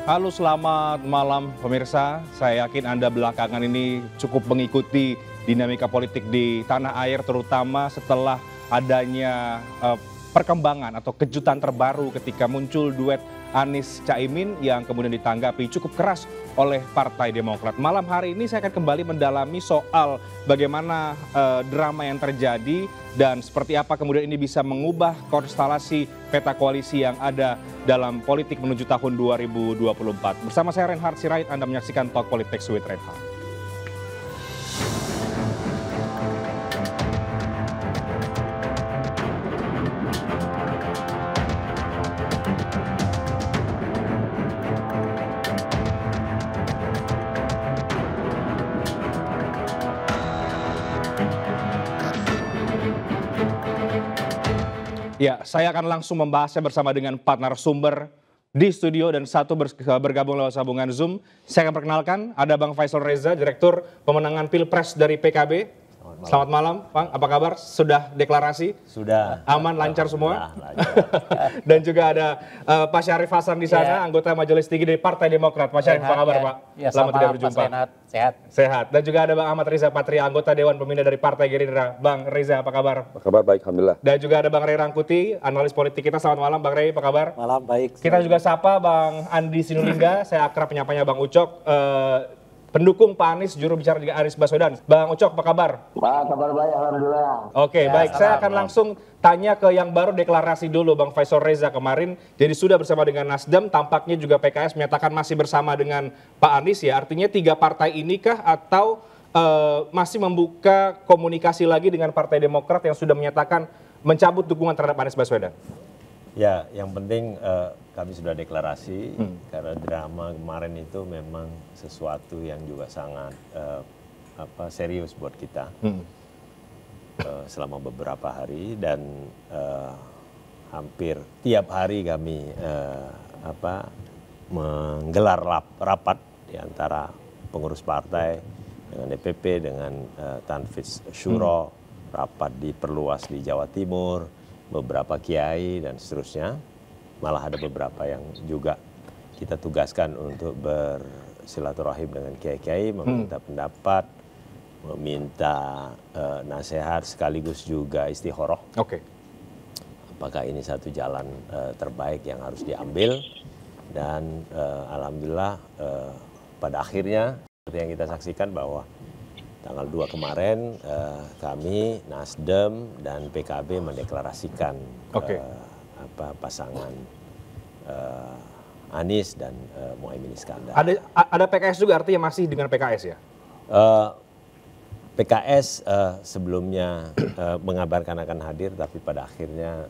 Halo, selamat malam pemirsa. Saya yakin Anda belakangan ini cukup mengikuti dinamika politik di tanah air, terutama setelah adanya perkembangan atau kejutan terbaru ketika muncul duet Anies Caimin yang kemudian ditanggapi cukup keras oleh Partai Demokrat. Malam hari ini saya akan kembali mendalami soal bagaimana drama yang terjadi dan seperti apa kemudian ini bisa mengubah konstelasi peta koalisi yang ada dalam politik menuju tahun 2024. Bersama saya Reinhard Sirait, Anda menyaksikan Talk Politics with Reinhard. Ya, saya akan langsung membahasnya bersama dengan empat narasumber di studio dan satu bergabung lewat sambungan Zoom. Saya akan perkenalkan, ada Bang Faisal Reza, Direktur Pemenangan Pilpres dari PKB. Selamat malam, Bang. Apa kabar? Sudah deklarasi? Sudah. Aman, lancar semua? Dan juga ada Pak Syarif Hasan di sana, anggota Majelis Tinggi dari Partai Demokrat. Pak Syarif, apa kabar, Pak? Ya, selamat tidak berjumpa. Sehat. Sehat. Dan juga ada Bang Ahmad Riza Patria, anggota Dewan Pembina dari Partai Gerindra. Bang Riza, apa kabar? Apa kabar? Baik, alhamdulillah. Dan juga ada Bang Ray Rangkuti, analis politik kita. Selamat malam, Bang Ray. Apa kabar? Malam, baik. Kita juga sapa Bang Andi Sinulinga, saya akrab penyapanya Bang Ucok, pendukung Pak Anies, juru bicara juga Anies Baswedan. Bang Ucok, apa kabar? Pak, kabar baik, alhamdulillah. Oke, baik. Saya akan langsung tanya ke yang baru deklarasi dulu, Bang Faisal Reza kemarin. Jadi sudah bersama dengan Nasdem, tampaknya juga PKS menyatakan masih bersama dengan Pak Anies ya. Artinya tiga partai inikah atau masih membuka komunikasi lagi dengan Partai Demokrat yang sudah menyatakan mencabut dukungan terhadap Anies Baswedan? Ya, yang penting kami sudah deklarasi karena drama kemarin itu memang sesuatu yang juga sangat serius buat kita selama beberapa hari dan hampir tiap hari kami menggelar rapat di antara pengurus partai dengan DPP dengan Tanfiz Syuro, rapat diperluas di Jawa Timur, beberapa kiai dan seterusnya, malah ada beberapa yang juga kita tugaskan untuk bersilaturahim dengan kiai-kiai, meminta pendapat, meminta nasihat sekaligus juga istikharah. Oke. Apakah ini satu jalan terbaik yang harus diambil dan alhamdulillah pada akhirnya seperti yang kita saksikan bahwa tanggal 2 kemarin kami Nasdem dan PKB mendeklarasikan pasangan Anies dan Muhaimin Iskandar. Ada PKS juga, artinya masih dengan PKS ya? PKS sebelumnya mengabarkan akan hadir, tapi pada akhirnya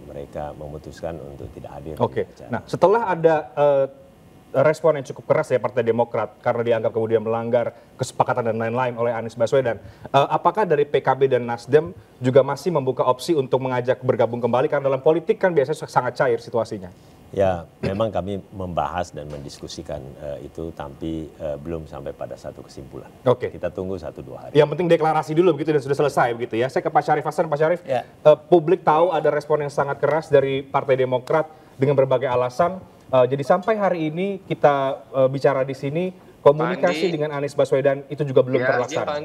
mereka memutuskan untuk tidak hadir. Oke. Nah, setelah ada respon yang cukup keras ya Partai Demokrat karena dianggap kemudian melanggar kesepakatan dan lain-lain oleh Anies Baswedan. Apakah dari PKB dan Nasdem juga masih membuka opsi untuk mengajak bergabung kembali karena dalam politik kan biasanya sangat cair situasinya? Ya, memang kami membahas dan mendiskusikan itu, tapi belum sampai pada satu kesimpulan. Oke. Kita tunggu 1-2 hari. Yang penting deklarasi dulu begitu dan sudah selesai begitu ya. Saya ke Pak Syarif Hasan. Pak Syarif, publik tahu ada respon yang sangat keras dari Partai Demokrat dengan berbagai alasan. Jadi sampai hari ini kita bicara di sini komunikasi dengan Anies Baswedan itu juga belum terlaksana.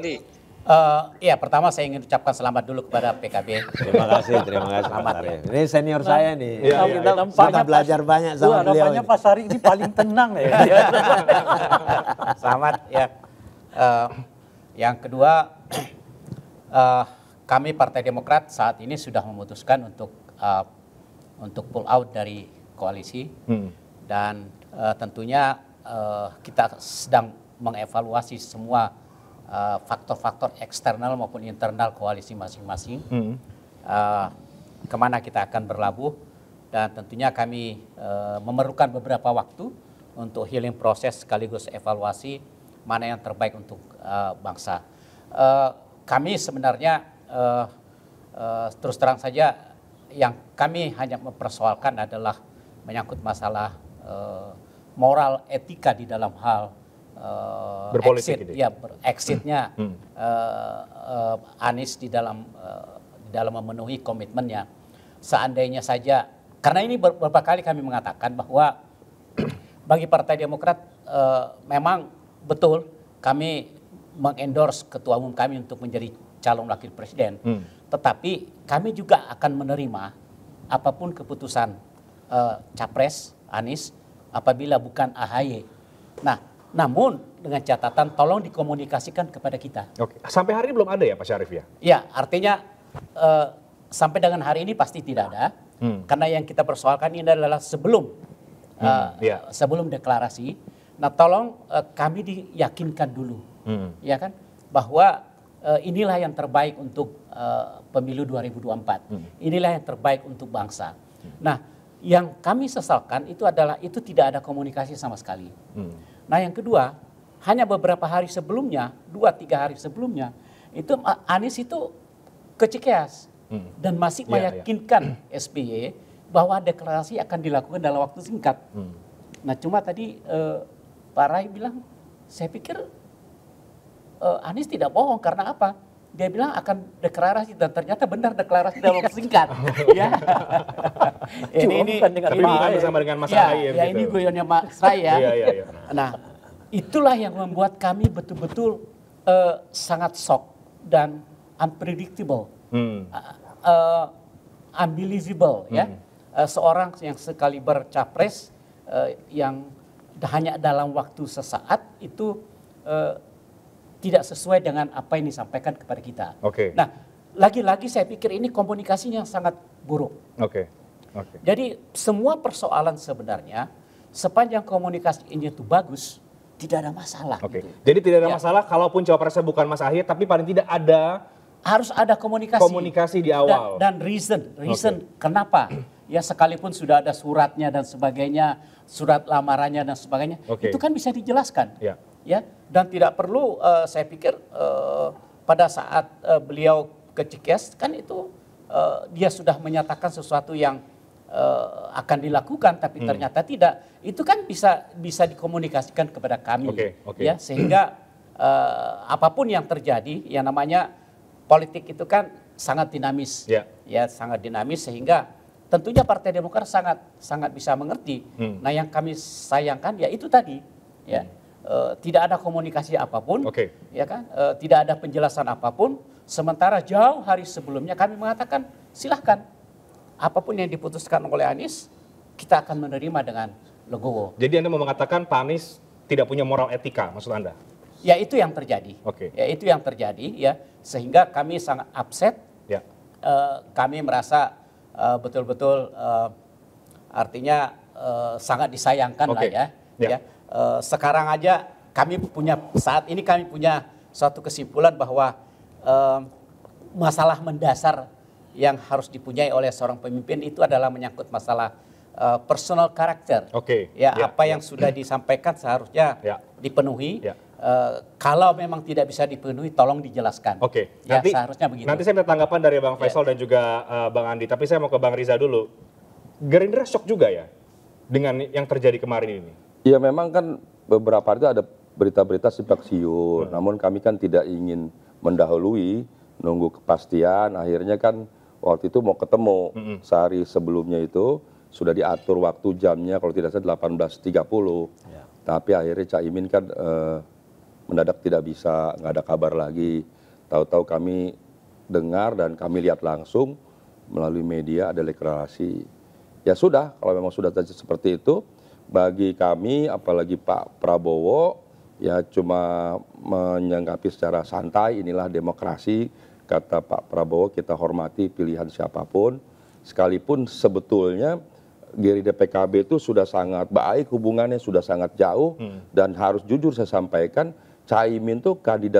Ya, pertama saya ingin ucapkan selamat dulu kepada PKB. Terima kasih Pak Sarif. Ini senior saya nih. Kita belajar banyak sama beliau. Nampaknya Pak Sarif ini paling tenang ya. Selamat ya. Yang kedua, kami Partai Demokrat saat ini sudah memutuskan untuk pull out dari koalisi dan tentunya kita sedang mengevaluasi semua faktor-faktor eksternal maupun internal koalisi masing-masing, kemana kita akan berlabuh, dan tentunya kami memerlukan beberapa waktu untuk healing proses sekaligus evaluasi mana yang terbaik untuk bangsa. Kami sebenarnya terus terang saja yang kami hanya mempersoalkan adalah menyangkut masalah moral etika di dalam hal exitnya Anies di dalam memenuhi komitmennya. Seandainya saja, karena ini beberapa kali kami mengatakan bahwa bagi Partai Demokrat memang betul kami mengendorse ketua umum kami untuk menjadi calon wakil presiden. Tetapi kami juga akan menerima apapun keputusan Capres Anies apabila bukan AHY. Nah, namun dengan catatan tolong dikomunikasikan kepada kita. Oke. Sampai hari ini belum ada ya Pak Syarif ya? Ya, artinya sampai dengan hari ini pasti tidak ada. Karena yang kita persoalkan ini adalah sebelum sebelum deklarasi. Nah, tolong kami diyakinkan dulu, ya kan, bahwa inilah yang terbaik untuk pemilu 2024. Inilah yang terbaik untuk bangsa. Nah, yang kami sesalkan itu adalah itu tidak ada komunikasi sama sekali. Nah, yang kedua, hanya beberapa hari sebelumnya, 2-3 hari sebelumnya, itu Anies itu ke Cikeas dan masih meyakinkan SBY bahwa deklarasi akan dilakukan dalam waktu singkat. Nah, cuma tadi Pak Rai bilang, saya pikir Anies tidak bohong karena apa? Dia bilang akan deklarasi dan ternyata benar deklarasi dalam waktu singkat. Ya. ini bersama dengan Mas Ahaye. Ya, ini guyonnya Mas Rai ya. Nah, itulah yang membuat kami betul-betul sangat shock dan unpredictable, unbelievable ya. Seorang yang sekaliber capres yang hanya dalam waktu sesaat itu tidak sesuai dengan apa yang disampaikan kepada kita. Nah, lagi-lagi saya pikir ini komunikasinya sangat buruk. Jadi semua persoalan sebenarnya sepanjang komunikasi ini itu bagus, tidak ada masalah. Gitu. Jadi tidak ada masalah kalaupun cawapresnya bukan Mas Ahaye, tapi paling tidak harus ada komunikasi di awal dan reason kenapa. Ya, sekalipun sudah ada suratnya dan sebagainya, surat lamarannya dan sebagainya, itu kan bisa dijelaskan. Ya, dan tidak perlu saya pikir pada saat beliau ke Cikeas kan itu dia sudah menyatakan sesuatu yang akan dilakukan tapi ternyata tidak. Itu kan bisa dikomunikasikan kepada kami. Ya, sehingga apapun yang terjadi, yang namanya politik itu kan sangat dinamis. Ya, sangat dinamis sehingga tentunya Partai Demokrat sangat bisa mengerti. Nah, yang kami sayangkan ya itu tadi, ya. Tidak ada komunikasi apapun, ya kan? Tidak ada penjelasan apapun. Sementara jauh hari sebelumnya kami mengatakan silahkan apapun yang diputuskan oleh Anies kita akan menerima dengan legowo. Jadi Anda mau mengatakan Pak Anies tidak punya moral etika, maksud Anda? Ya, itu yang terjadi. Ya, itu yang terjadi, ya, sehingga kami sangat upset. Kami merasa betul-betul artinya sangat disayangkan lah ya. Sekarang aja saat ini kami punya suatu kesimpulan bahwa masalah mendasar yang harus dipunyai oleh seorang pemimpin itu adalah menyangkut masalah personal karakter. Apa yang sudah disampaikan seharusnya dipenuhi. Kalau memang tidak bisa dipenuhi, tolong dijelaskan. Seharusnya begitu. Nanti saya minta tanggapan dari Bang Faisal dan juga Bang Andi. Tapi saya mau ke Bang Riza dulu. Gerindra shock juga ya dengan yang terjadi kemarin ini? Ya, memang kan beberapa hari itu ada berita-berita simpang siur. Namun kami kan tidak ingin mendahului, nunggu kepastian. Akhirnya kan waktu itu mau ketemu sehari sebelumnya itu sudah diatur waktu jamnya kalau tidak salah 18.30. Tapi akhirnya Caimin kan mendadak tidak bisa, nggak ada kabar lagi. Tahu-tahu kami dengar dan kami lihat langsung melalui media ada deklarasi. Ya sudah, kalau memang sudah seperti itu, bagi kami apalagi Pak Prabowo ya cuma menyanggapi secara santai, inilah demokrasi, kata Pak Prabowo, kita hormati pilihan siapapun. Sekalipun sebetulnya Gerindra PKB itu sudah sangat baik, hubungannya sudah sangat jauh, dan harus jujur saya sampaikan, Caimin itu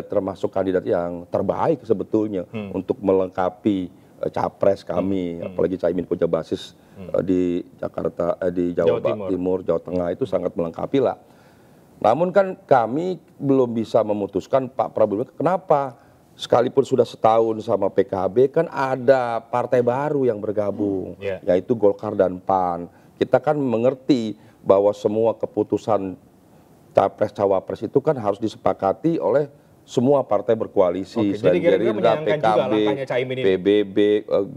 termasuk kandidat yang terbaik sebetulnya untuk melengkapi capres kami, apalagi Caimin punya basis di Jakarta, di Jawa Timur, Jawa Tengah, itu sangat melengkapi lah. Namun kan kami belum bisa memutuskan Pak Prabowo kenapa, sekalipun sudah setahun sama PKB kan ada partai baru yang bergabung, yaitu Golkar dan PAN. Kita kan mengerti bahwa semua keputusan capres-cawapres itu kan harus disepakati oleh semua partai berkoalisi, jadi Gerindra PKB, PBB,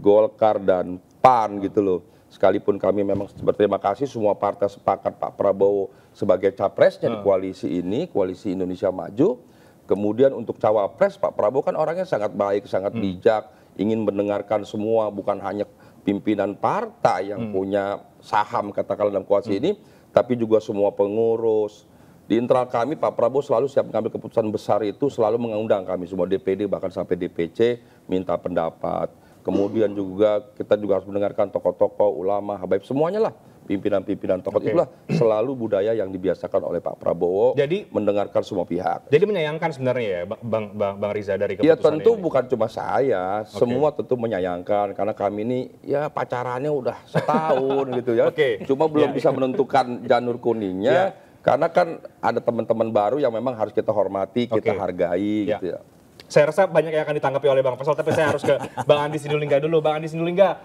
Golkar dan PAN gitu loh. sekalipun kami memang berterima kasih semua partai sepakat Pak Prabowo sebagai capresnya di koalisi ini, Koalisi Indonesia Maju. Kemudian untuk cawapres, Pak Prabowo kan orangnya sangat baik, sangat bijak, ingin mendengarkan semua, bukan hanya pimpinan partai yang punya saham katakanlah dalam koalisi ini, tapi juga semua pengurus. Di internal kami Pak Prabowo selalu siap mengambil keputusan besar itu, selalu mengundang kami semua DPD bahkan sampai DPC minta pendapat. Kemudian juga kita juga harus mendengarkan tokoh-tokoh, ulama, habaib, semuanya lah. Pimpinan-pimpinan tokoh itulah selalu budaya yang dibiasakan oleh Pak Prabowo. Jadi mendengarkan semua pihak. Jadi menyayangkan sebenarnya ya Bang Riza dari Ya keputusan tentu ini. bukan cuma saya, semua tentu menyayangkan karena kami ini ya pacarannya udah setahun gitu ya. Cuma belum bisa menentukan janur kuningnya karena kan ada teman-teman baru yang memang harus kita hormati, kita hargai gitu ya. Saya rasa banyak yang akan ditanggapi oleh Bang Faisal, tapi saya harus ke Bang Andi Sindulingga dulu. Bang Andi Sindulingga,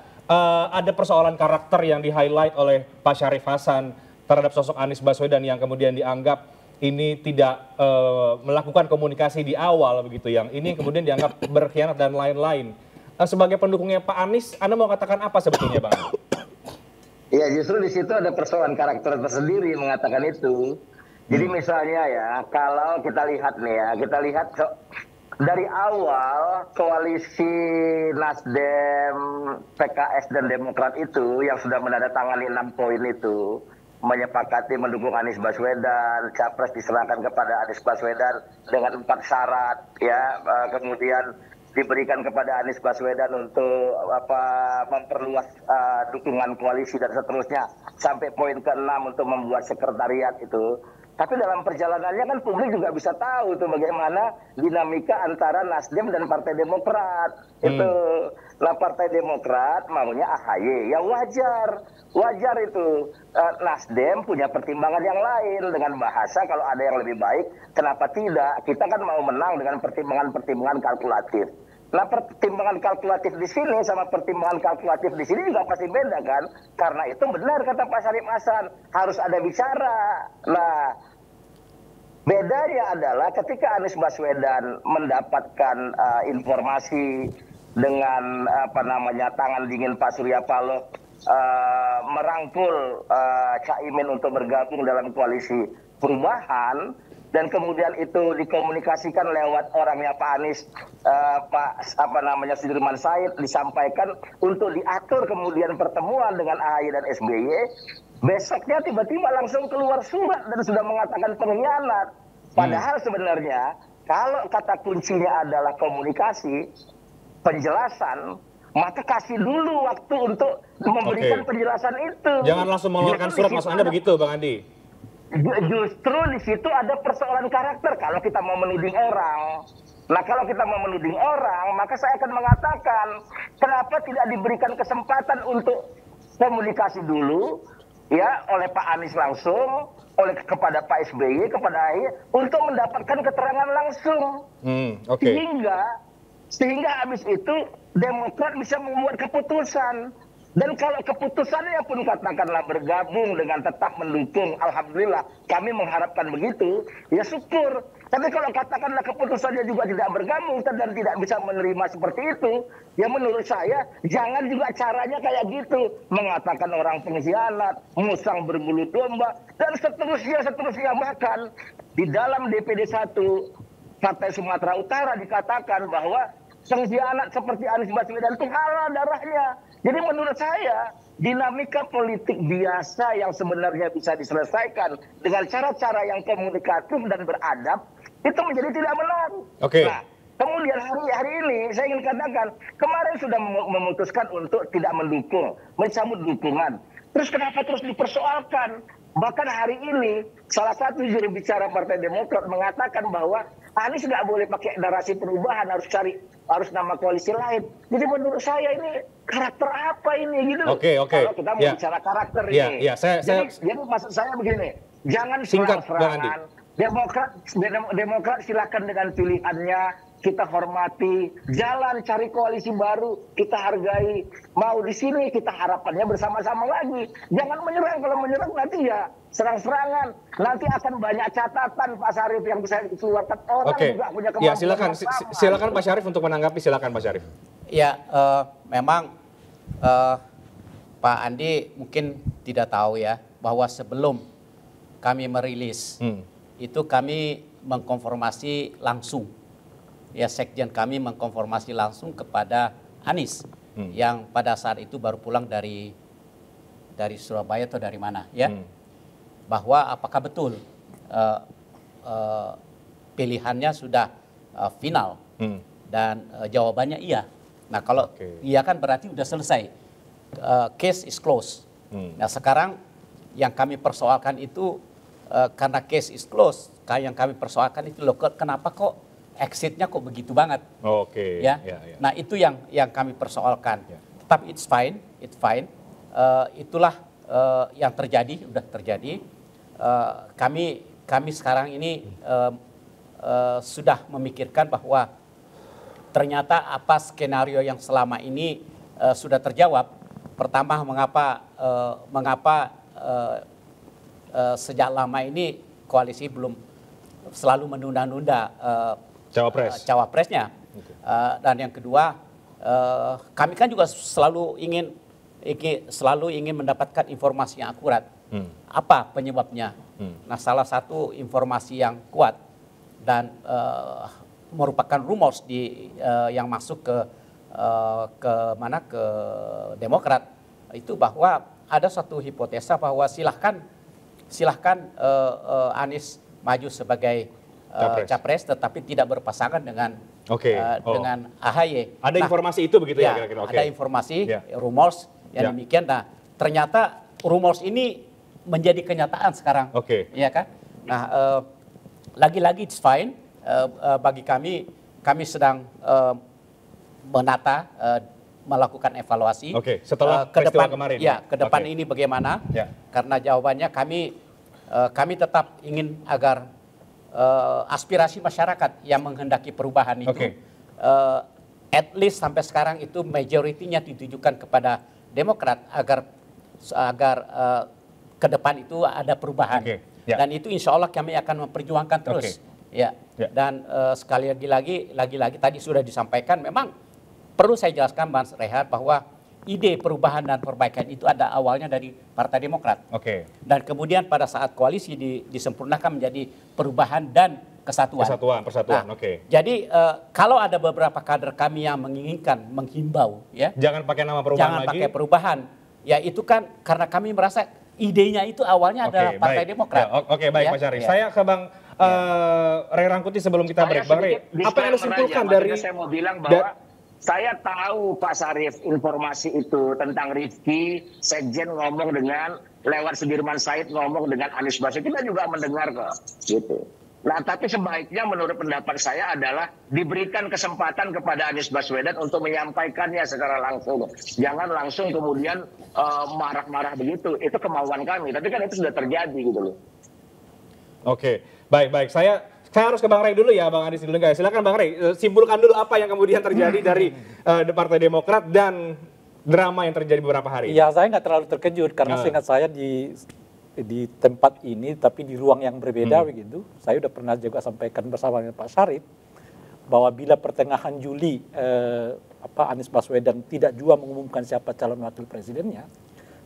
ada persoalan karakter yang di-highlight oleh Pak Syarif Hasan terhadap sosok Anies Baswedan yang kemudian dianggap ini tidak melakukan komunikasi di awal begitu, yang ini kemudian dianggap berkhianat dan lain-lain. Sebagai pendukungnya Pak Anies, Anda mau katakan apa sebetulnya Bang? Ya justru di situ ada persoalan karakter tersendiri mengatakan itu. Jadi misalnya ya, kalau kita lihat nih ya, dari awal koalisi Nasdem, PKS dan Demokrat itu yang sudah menandatangani 6 poin itu menyepakati mendukung Anies Baswedan, capres diserahkan kepada Anies Baswedan dengan 4 syarat ya, kemudian diberikan kepada Anies Baswedan untuk memperluas dukungan koalisi dan seterusnya sampai poin ke-6 untuk membuat sekretariat itu. Tapi dalam perjalanannya kan publik juga bisa tahu tuh bagaimana dinamika antara Nasdem dan Partai Demokrat. Itu lah Partai Demokrat maunya AHY, ya wajar itu. Nasdem punya pertimbangan yang lain dengan bahasa kalau ada yang lebih baik, kenapa tidak? Kita kan mau menang dengan pertimbangan-pertimbangan kalkulatif. Nah pertimbangan kalkulatif di sini sama pertimbangan kalkulatif di sini juga pasti beda kan? Karena itu benar kata Pak Syarif Hasan, harus ada bicara. Nah bedanya adalah ketika Anies Baswedan mendapatkan informasi dengan tangan dingin Pak Surya Paloh merangkul Caimin untuk bergabung dalam koalisi perubahan. Dan kemudian itu dikomunikasikan lewat orangnya Pak Anies, Sudirman Said, disampaikan untuk diatur kemudian pertemuan dengan AHY dan SBY. Besoknya tiba-tiba langsung keluar surat dan sudah mengatakan pengkhianat. Padahal sebenarnya kalau kata kuncinya adalah komunikasi, penjelasan, maka kasih dulu waktu untuk memberikan penjelasan itu. Jangan langsung mengeluarkan surat, maksud Anda begitu Bang Andi? Justru di situ ada persoalan karakter kalau kita mau menuding orang. Nah kalau kita mau menuding orang, maka saya akan mengatakan kenapa tidak diberikan kesempatan untuk komunikasi dulu ya oleh Pak Anies langsung, kepada Pak SBY, kepada AHY untuk mendapatkan keterangan langsung. Sehingga habis itu Demokrat bisa membuat keputusan. Dan kalau keputusannya pun katakanlah bergabung dengan tetap mendukung, alhamdulillah kami mengharapkan begitu, ya syukur. Tapi kalau katakanlah keputusannya juga tidak bergabung dan tidak bisa menerima seperti itu, ya menurut saya jangan juga caranya kayak gitu. Mengatakan orang pengkhianat, musang berbulu domba, dan seterusnya. Bahkan di dalam DPD 1 Partai Sumatera Utara dikatakan bahwa pengkhianat seperti Anies Baswedan itu halal darahnya. Jadi menurut saya dinamika politik biasa yang sebenarnya bisa diselesaikan dengan cara-cara yang komunikatif dan beradab itu menjadi tidak benar. Nah, kemudian hari ini saya ingin katakan kemarin sudah memutuskan untuk tidak mendukung, mencabut dukungan. Terus kenapa terus dipersoalkan? Bahkan hari ini salah satu juru bicara Partai Demokrat mengatakan bahwa Anies nggak boleh pakai narasi perubahan, harus nama koalisi lain. Jadi menurut saya ini karakter apa ini gitu? Kalau kita mau bicara karakter ini. Jadi maksud saya begini, jangan serang-serangan. Demokrat silakan dengan pilihannya, kita hormati, jalan cari koalisi baru, kita hargai. Mau di sini kita harapannya bersama-sama lagi. Jangan menyerang, kalau menyerang nanti ya serang-serangan. Nanti akan banyak catatan Pak Syarif yang bisa dikeluarkan orang juga punya kemampuan. Ya silakan Pak Syarif untuk menanggapi, silakan Pak Syarif. Ya memang Pak Andi mungkin tidak tahu ya bahwa sebelum kami merilis itu kami mengkonfirmasi langsung, ya sekjen kami mengkonfirmasi langsung kepada Anies yang pada saat itu baru pulang dari Surabaya atau dari mana ya, bahwa apakah betul pilihannya sudah final dan jawabannya iya. Nah kalau iya kan berarti sudah selesai, case is closed. Nah sekarang yang kami persoalkan itu karena case is closed, yang kami persoalkan itu loh, kenapa kok exitnya kok begitu banget? Ya. Nah itu yang kami persoalkan. Tapi it's fine. Itulah yang terjadi, sudah terjadi. Kami sekarang ini sudah memikirkan bahwa ternyata apa skenario yang selama ini sudah terjawab. Pertama, mengapa sejak lama ini koalisi belum selalu menunda-nunda cawapresnya. Dan yang kedua, kami kan juga selalu ingin mendapatkan informasi yang akurat. Apa penyebabnya? Nah, salah satu informasi yang kuat dan merupakan rumors yang masuk ke Demokrat itu bahwa ada satu hipotesa bahwa silahkan Anies maju sebagai capres, tetapi tidak berpasangan dengan AHY. Ada informasi itu begitu ya kira-kira? Ada informasi, rumors yang demikian. Nah, ternyata rumors ini menjadi kenyataan sekarang, ya kan? Nah, lagi-lagi it's fine. Bagi kami sedang menata, melakukan evaluasi. Setelah ke peristiwa depan, kemarin. Ya, ke depan ini bagaimana? Karena jawabannya kami tetap ingin agar aspirasi masyarakat yang menghendaki perubahan itu, at least sampai sekarang itu majoritinya ditujukan kepada Demokrat agar ke depan itu ada perubahan. Dan itu insya Allah kami akan memperjuangkan terus. Dan sekali lagi tadi sudah disampaikan, memang perlu saya jelaskan Mas Rehat bahwa ide perubahan dan perbaikan itu ada awalnya dari Partai Demokrat. Dan kemudian pada saat koalisi disempurnakan menjadi perubahan dan kesatuan. Persatuan. Jadi kalau ada beberapa kader kami yang menghimbau, ya, jangan pakai nama perubahan jangan pakai perubahan. Ya itu kan karena kami merasa idenya itu awalnya adalah Partai Demokrat. Baik Pak Syarif. Saya ke Bang Ray Rangkuti sebelum kita break. Bang Ray, apa yang Anda simpulkan dari... Saya mau bilang bahwa saya tahu Pak Syarif informasi itu tentang Rifki, Sekjen ngomong dengan lewat Sudirman Said ngomong dengan Anies Baswedan, kita juga mendengar kok, gitu. Nah, tapi sebaiknya menurut pendapat saya adalah diberikan kesempatan kepada Anies Baswedan untuk menyampaikannya secara langsung. Jangan langsung kemudian marah-marah begitu. Itu kemauan kami. Tapi kan itu sudah terjadi gitu loh. Baik. Saya harus ke Bang Ray dulu ya, Bang Anies dulu guys. Silakan Bang Ray, simpulkan dulu apa yang kemudian terjadi dari Partai Demokrat dan drama yang terjadi beberapa hari. Ya, saya nggak terlalu terkejut karena seingat saya di tempat ini tapi di ruang yang berbeda begitu. Saya udah pernah juga sampaikan bersama dengan Pak Syarif bahwa bila pertengahan Juli Anies Baswedan tidak juga mengumumkan siapa calon wakil presidennya,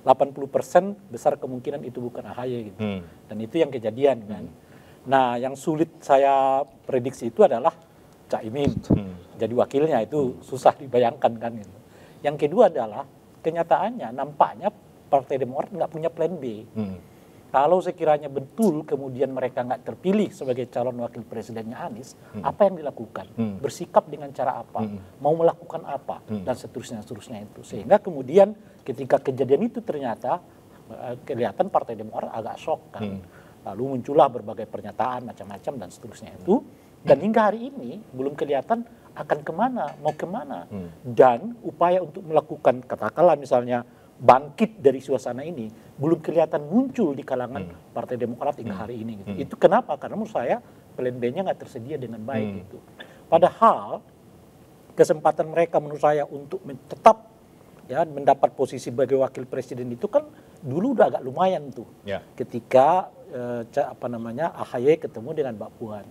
80% besar kemungkinan itu bukan AHY gitu. Dan itu yang kejadian kan. Nah, yang sulit saya prediksi itu adalah Caimin jadi wakilnya, itu susah dibayangkan kan gitu. Yang kedua adalah kenyataannya nampaknya Partai Demokrat nggak punya plan B. Kalau sekiranya betul kemudian mereka nggak terpilih sebagai calon wakil presidennya Anies, apa yang dilakukan? Bersikap dengan cara apa? Mau melakukan apa? Dan seterusnya itu. Sehingga kemudian ketika kejadian itu ternyata kelihatan Partai Demokrat agak shock kan. Lalu muncullah berbagai pernyataan macam-macam dan seterusnya itu. Dan hingga hari ini belum kelihatan akan kemana, mau kemana. Dan upaya untuk melakukan katakanlah misalnya bangkit dari suasana ini belum kelihatan muncul di kalangan Partai Demokrat hingga hari ini gitu. Itu kenapa? Karena menurut saya plan B-nya nggak tersedia dengan baik gitu. Padahal kesempatan mereka menurut saya untuk tetap ya mendapat posisi sebagai wakil presiden itu kan dulu udah agak lumayan tuh. Ketika AHY ketemu dengan Mbak Puan.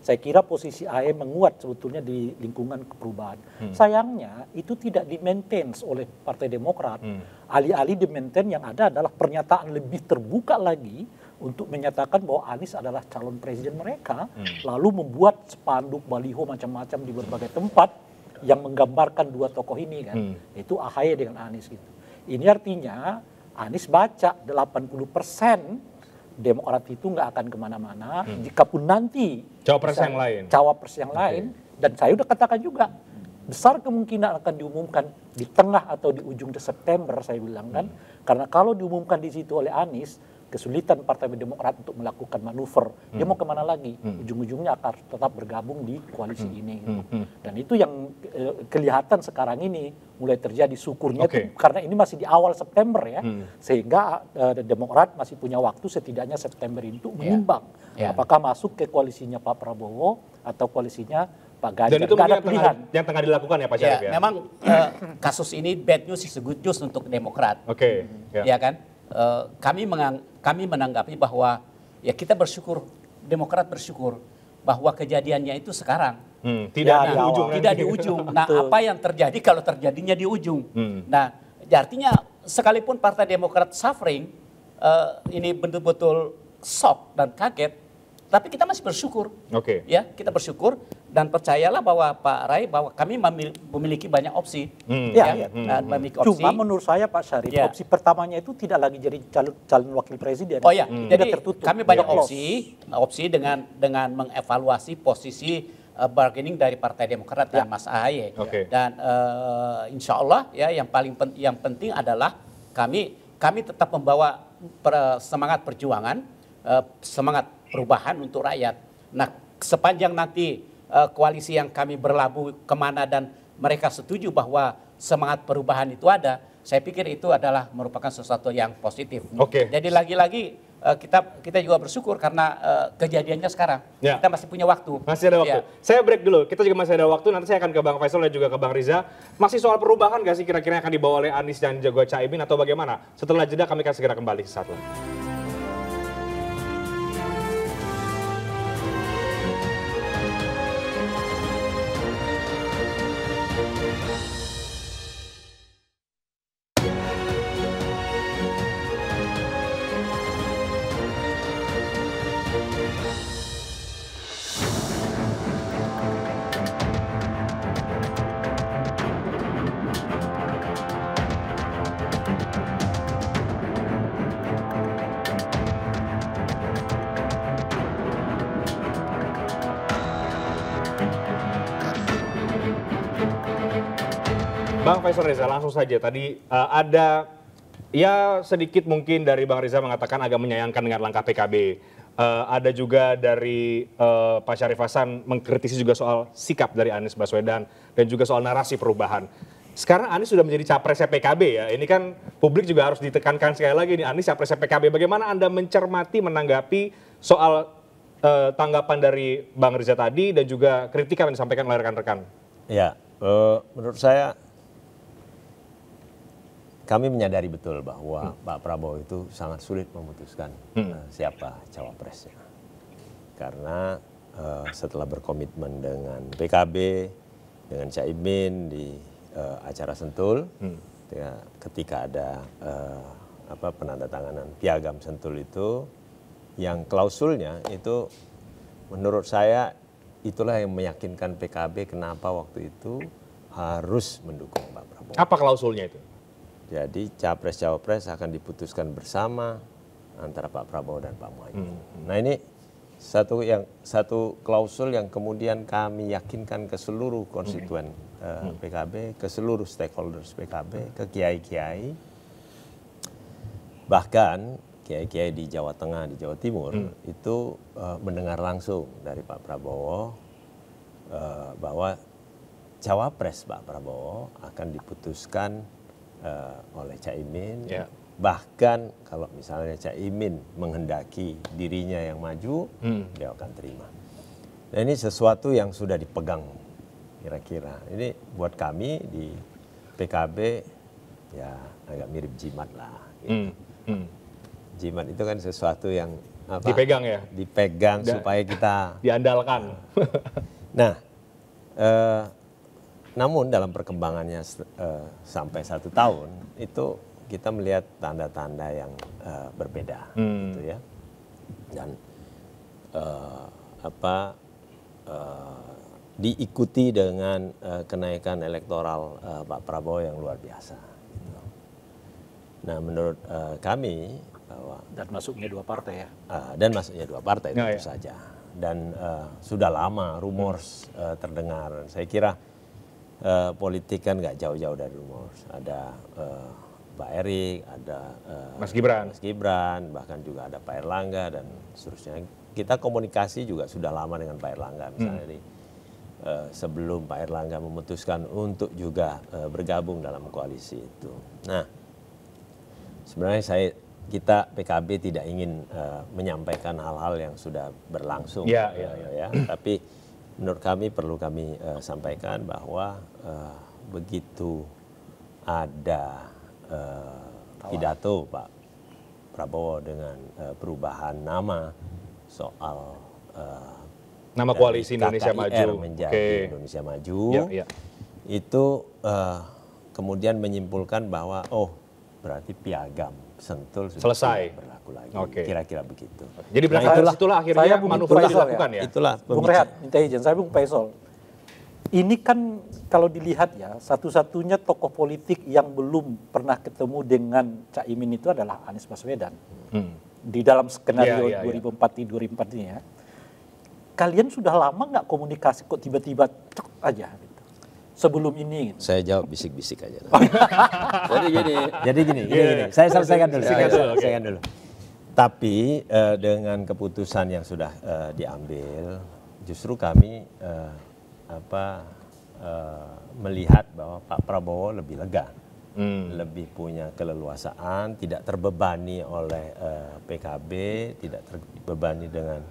saya kira posisi AHY menguat sebetulnya di lingkungan perubahan. Sayangnya itu tidak di-maintain oleh Partai Demokrat. Alih-alih di-maintain yang ada adalah pernyataan lebih terbuka lagi untuk menyatakan bahwa Anies adalah calon presiden mereka, lalu membuat spanduk baliho macam-macam di berbagai tempat yang menggambarkan dua tokoh ini kan, yaitu AHY dengan Anies gitu. Ini artinya Anies baca 80% Demokrat itu nggak akan kemana-mana, jikapun nanti Cawapres yang lain. Cawapres yang lain, dan saya udah katakan juga besar kemungkinan akan diumumkan di tengah atau di ujung September saya bilang kan, karena kalau diumumkan di situ oleh Anies, kesulitan Partai Demokrat untuk melakukan manuver, dia mau kemana lagi, ujung-ujungnya akan tetap bergabung di koalisi ini. Gitu. Dan itu yang kelihatan sekarang ini mulai terjadi syukurnya itu, karena ini masih di awal September ya, sehingga Demokrat masih punya waktu setidaknya September itu menimbang apakah masuk ke koalisinya Pak Prabowo atau koalisinya Pak Ganjar. Dan itu mungkin yang tengah dilakukan ya Pak Syarif ya? Memang kasus ini bad news is good news untuk Demokrat. Ya kan? Kami menanggapi bahwa ya kita bersyukur, Demokrat bersyukur bahwa kejadiannya itu sekarang. Tidak di ujung. Tidak di ujung. Nah, apa yang terjadi kalau terjadinya di ujung? Nah, artinya sekalipun Partai Demokrat suffering, ini betul-betul shock dan kaget, tapi kita masih bersyukur. Ya, kita bersyukur dan percayalah bahwa Pak Rai bahwa kami memiliki banyak opsi. Memiliki opsi. Cuma menurut saya Pak Syarif, opsi pertamanya itu tidak lagi jadi calon wakil presiden. Oh ya, jadi tertutup. Kami banyak opsi dengan mengevaluasi posisi bargaining dari Partai Demokrat dan Mas AHY. Dan insya Allah ya yang penting adalah kami tetap membawa semangat perjuangan, semangat perubahan untuk rakyat. Nah, sepanjang nanti koalisi yang kami berlabuh kemana dan mereka setuju bahwa semangat perubahan itu ada, saya pikir itu adalah merupakan sesuatu yang positif. Jadi lagi-lagi kita juga bersyukur karena kejadiannya sekarang. Kita masih punya waktu. Masih ada waktu. Saya break dulu. Kita juga masih ada waktu. Nanti saya akan ke Bang Faisal dan juga ke Bang Riza. Masih soal perubahan nggak sih kira-kira yang akan dibawa oleh Anies dan juga Caimin atau bagaimana? Setelah jeda kami akan segera kembali sesaat lagi. Bang Faisal Reza, langsung saja tadi ada ya sedikit mungkin dari Bang Riza mengatakan agak menyayangkan dengan langkah PKB. Ada juga dari Pak Syarif Hasan mengkritisi juga soal sikap dari Anies Baswedan dan juga soal narasi perubahan. Sekarang Anies sudah menjadi capresnya PKB ya. Ini kan publik juga harus ditekankan sekali lagi nih, Anies capresnya PKB. Bagaimana Anda mencermati, menanggapi soal tanggapan dari Bang Riza tadi dan juga kritikan yang disampaikan oleh rekan-rekan? Ya, menurut saya kami menyadari betul bahwa Pak Prabowo itu sangat sulit memutuskan siapa cawapresnya. Karena setelah berkomitmen dengan PKB, dengan Caimin di acara Sentul, ketika ada penandatanganan piagam Sentul itu, yang klausulnya itu menurut saya itulah yang meyakinkan PKB kenapa waktu itu harus mendukung Pak Prabowo. Apa klausulnya itu? Jadi capres-cawapres akan diputuskan bersama antara Pak Prabowo dan Pak Muhaymin. Nah ini satu klausul yang kemudian kami yakinkan ke seluruh konstituen PKB, ke seluruh stakeholders PKB, ke kiai-kiai, bahkan kiai-kiai di Jawa Tengah, di Jawa Timur itu mendengar langsung dari Pak Prabowo bahwa cawapres Pak Prabowo akan diputuskan oleh Caimin, bahkan kalau misalnya Caimin menghendaki dirinya yang maju, dia akan terima. Nah ini sesuatu yang sudah dipegang kira-kira. Ini buat kami di PKB ya agak mirip jimat lah. Gitu. Jimat itu kan sesuatu yang Dipegang ya? Dipegang supaya kita Diandalkan. Nah, namun dalam perkembangannya sampai 1 tahun itu kita melihat tanda-tanda yang berbeda, gitu ya. Dan diikuti dengan kenaikan elektoral Pak Prabowo yang luar biasa. Gitu. Nah, menurut kami bahwa Dan masuknya 2 partai ya. dan masuknya 2 partai tentu Ya, ya. saja. Dan sudah lama rumors terdengar. Saya kira politik kan nggak jauh-jauh dari rumors. Ada Pak Erik, ada Mas Gibran, bahkan juga ada Pak Erlangga dan seterusnya. Kita komunikasi juga sudah lama dengan Pak Erlangga, misalnya sebelum Pak Erlangga memutuskan untuk juga bergabung dalam koalisi itu. Nah, sebenarnya kita PKB tidak ingin menyampaikan hal-hal yang sudah berlangsung, Ya. Tapi menurut kami perlu kami sampaikan bahwa begitu ada pidato Pak Prabowo dengan perubahan nama soal Nama dari koalisi Indonesia KKIR Maju. menjadi Indonesia Maju, Ya. itu kemudian menyimpulkan bahwa berarti piagam Sentul sudah Selesai. tidak berlaku lagi. Oke. Kira-kira begitu. Jadi berangkat dari situlah akhirnya saya Bung manuver Faisal dilakukan ya? Itulah Bung Rehat, minta izin, saya Bung Faisal. Ini kan kalau dilihat ya, satu-satunya tokoh politik yang belum pernah ketemu dengan Cak Imin itu adalah Anies Baswedan. Di dalam skenario 2004 ini ya. Kalian sudah lama nggak komunikasi kok tiba-tiba cek aja gitu. Sebelum ini gitu. Saya jawab bisik-bisik aja. Jadi gini, Saya selesaikan dulu. Tapi dengan keputusan yang sudah diambil, justru kami melihat bahwa Pak Prabowo lebih lega, lebih punya keleluasaan, tidak terbebani oleh PKB, tidak terbebani dengan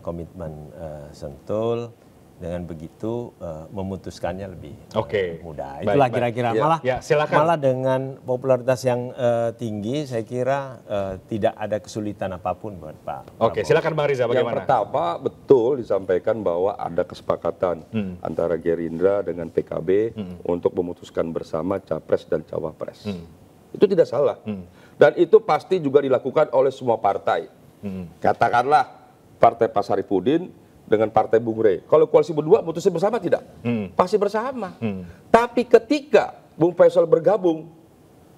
komitmen Sentul. Dengan begitu memutuskannya lebih mudah. Itulah kira-kira malah dengan popularitas yang tinggi, saya kira tidak ada kesulitan apapun buat Pak. Oke, silakan Bang Riza, bagaimana? Yang pertama betul disampaikan bahwa ada kesepakatan antara Gerindra dengan PKB untuk memutuskan bersama Capres dan Cawapres. Itu tidak salah. Dan itu pasti juga dilakukan oleh semua partai. Katakanlah Partai Pak Sarifudin dengan Partai Bung Rey. Kalau koalisi berdua mutusin bersama tidak? Pasti bersama. Tapi ketika Bung Faisal bergabung,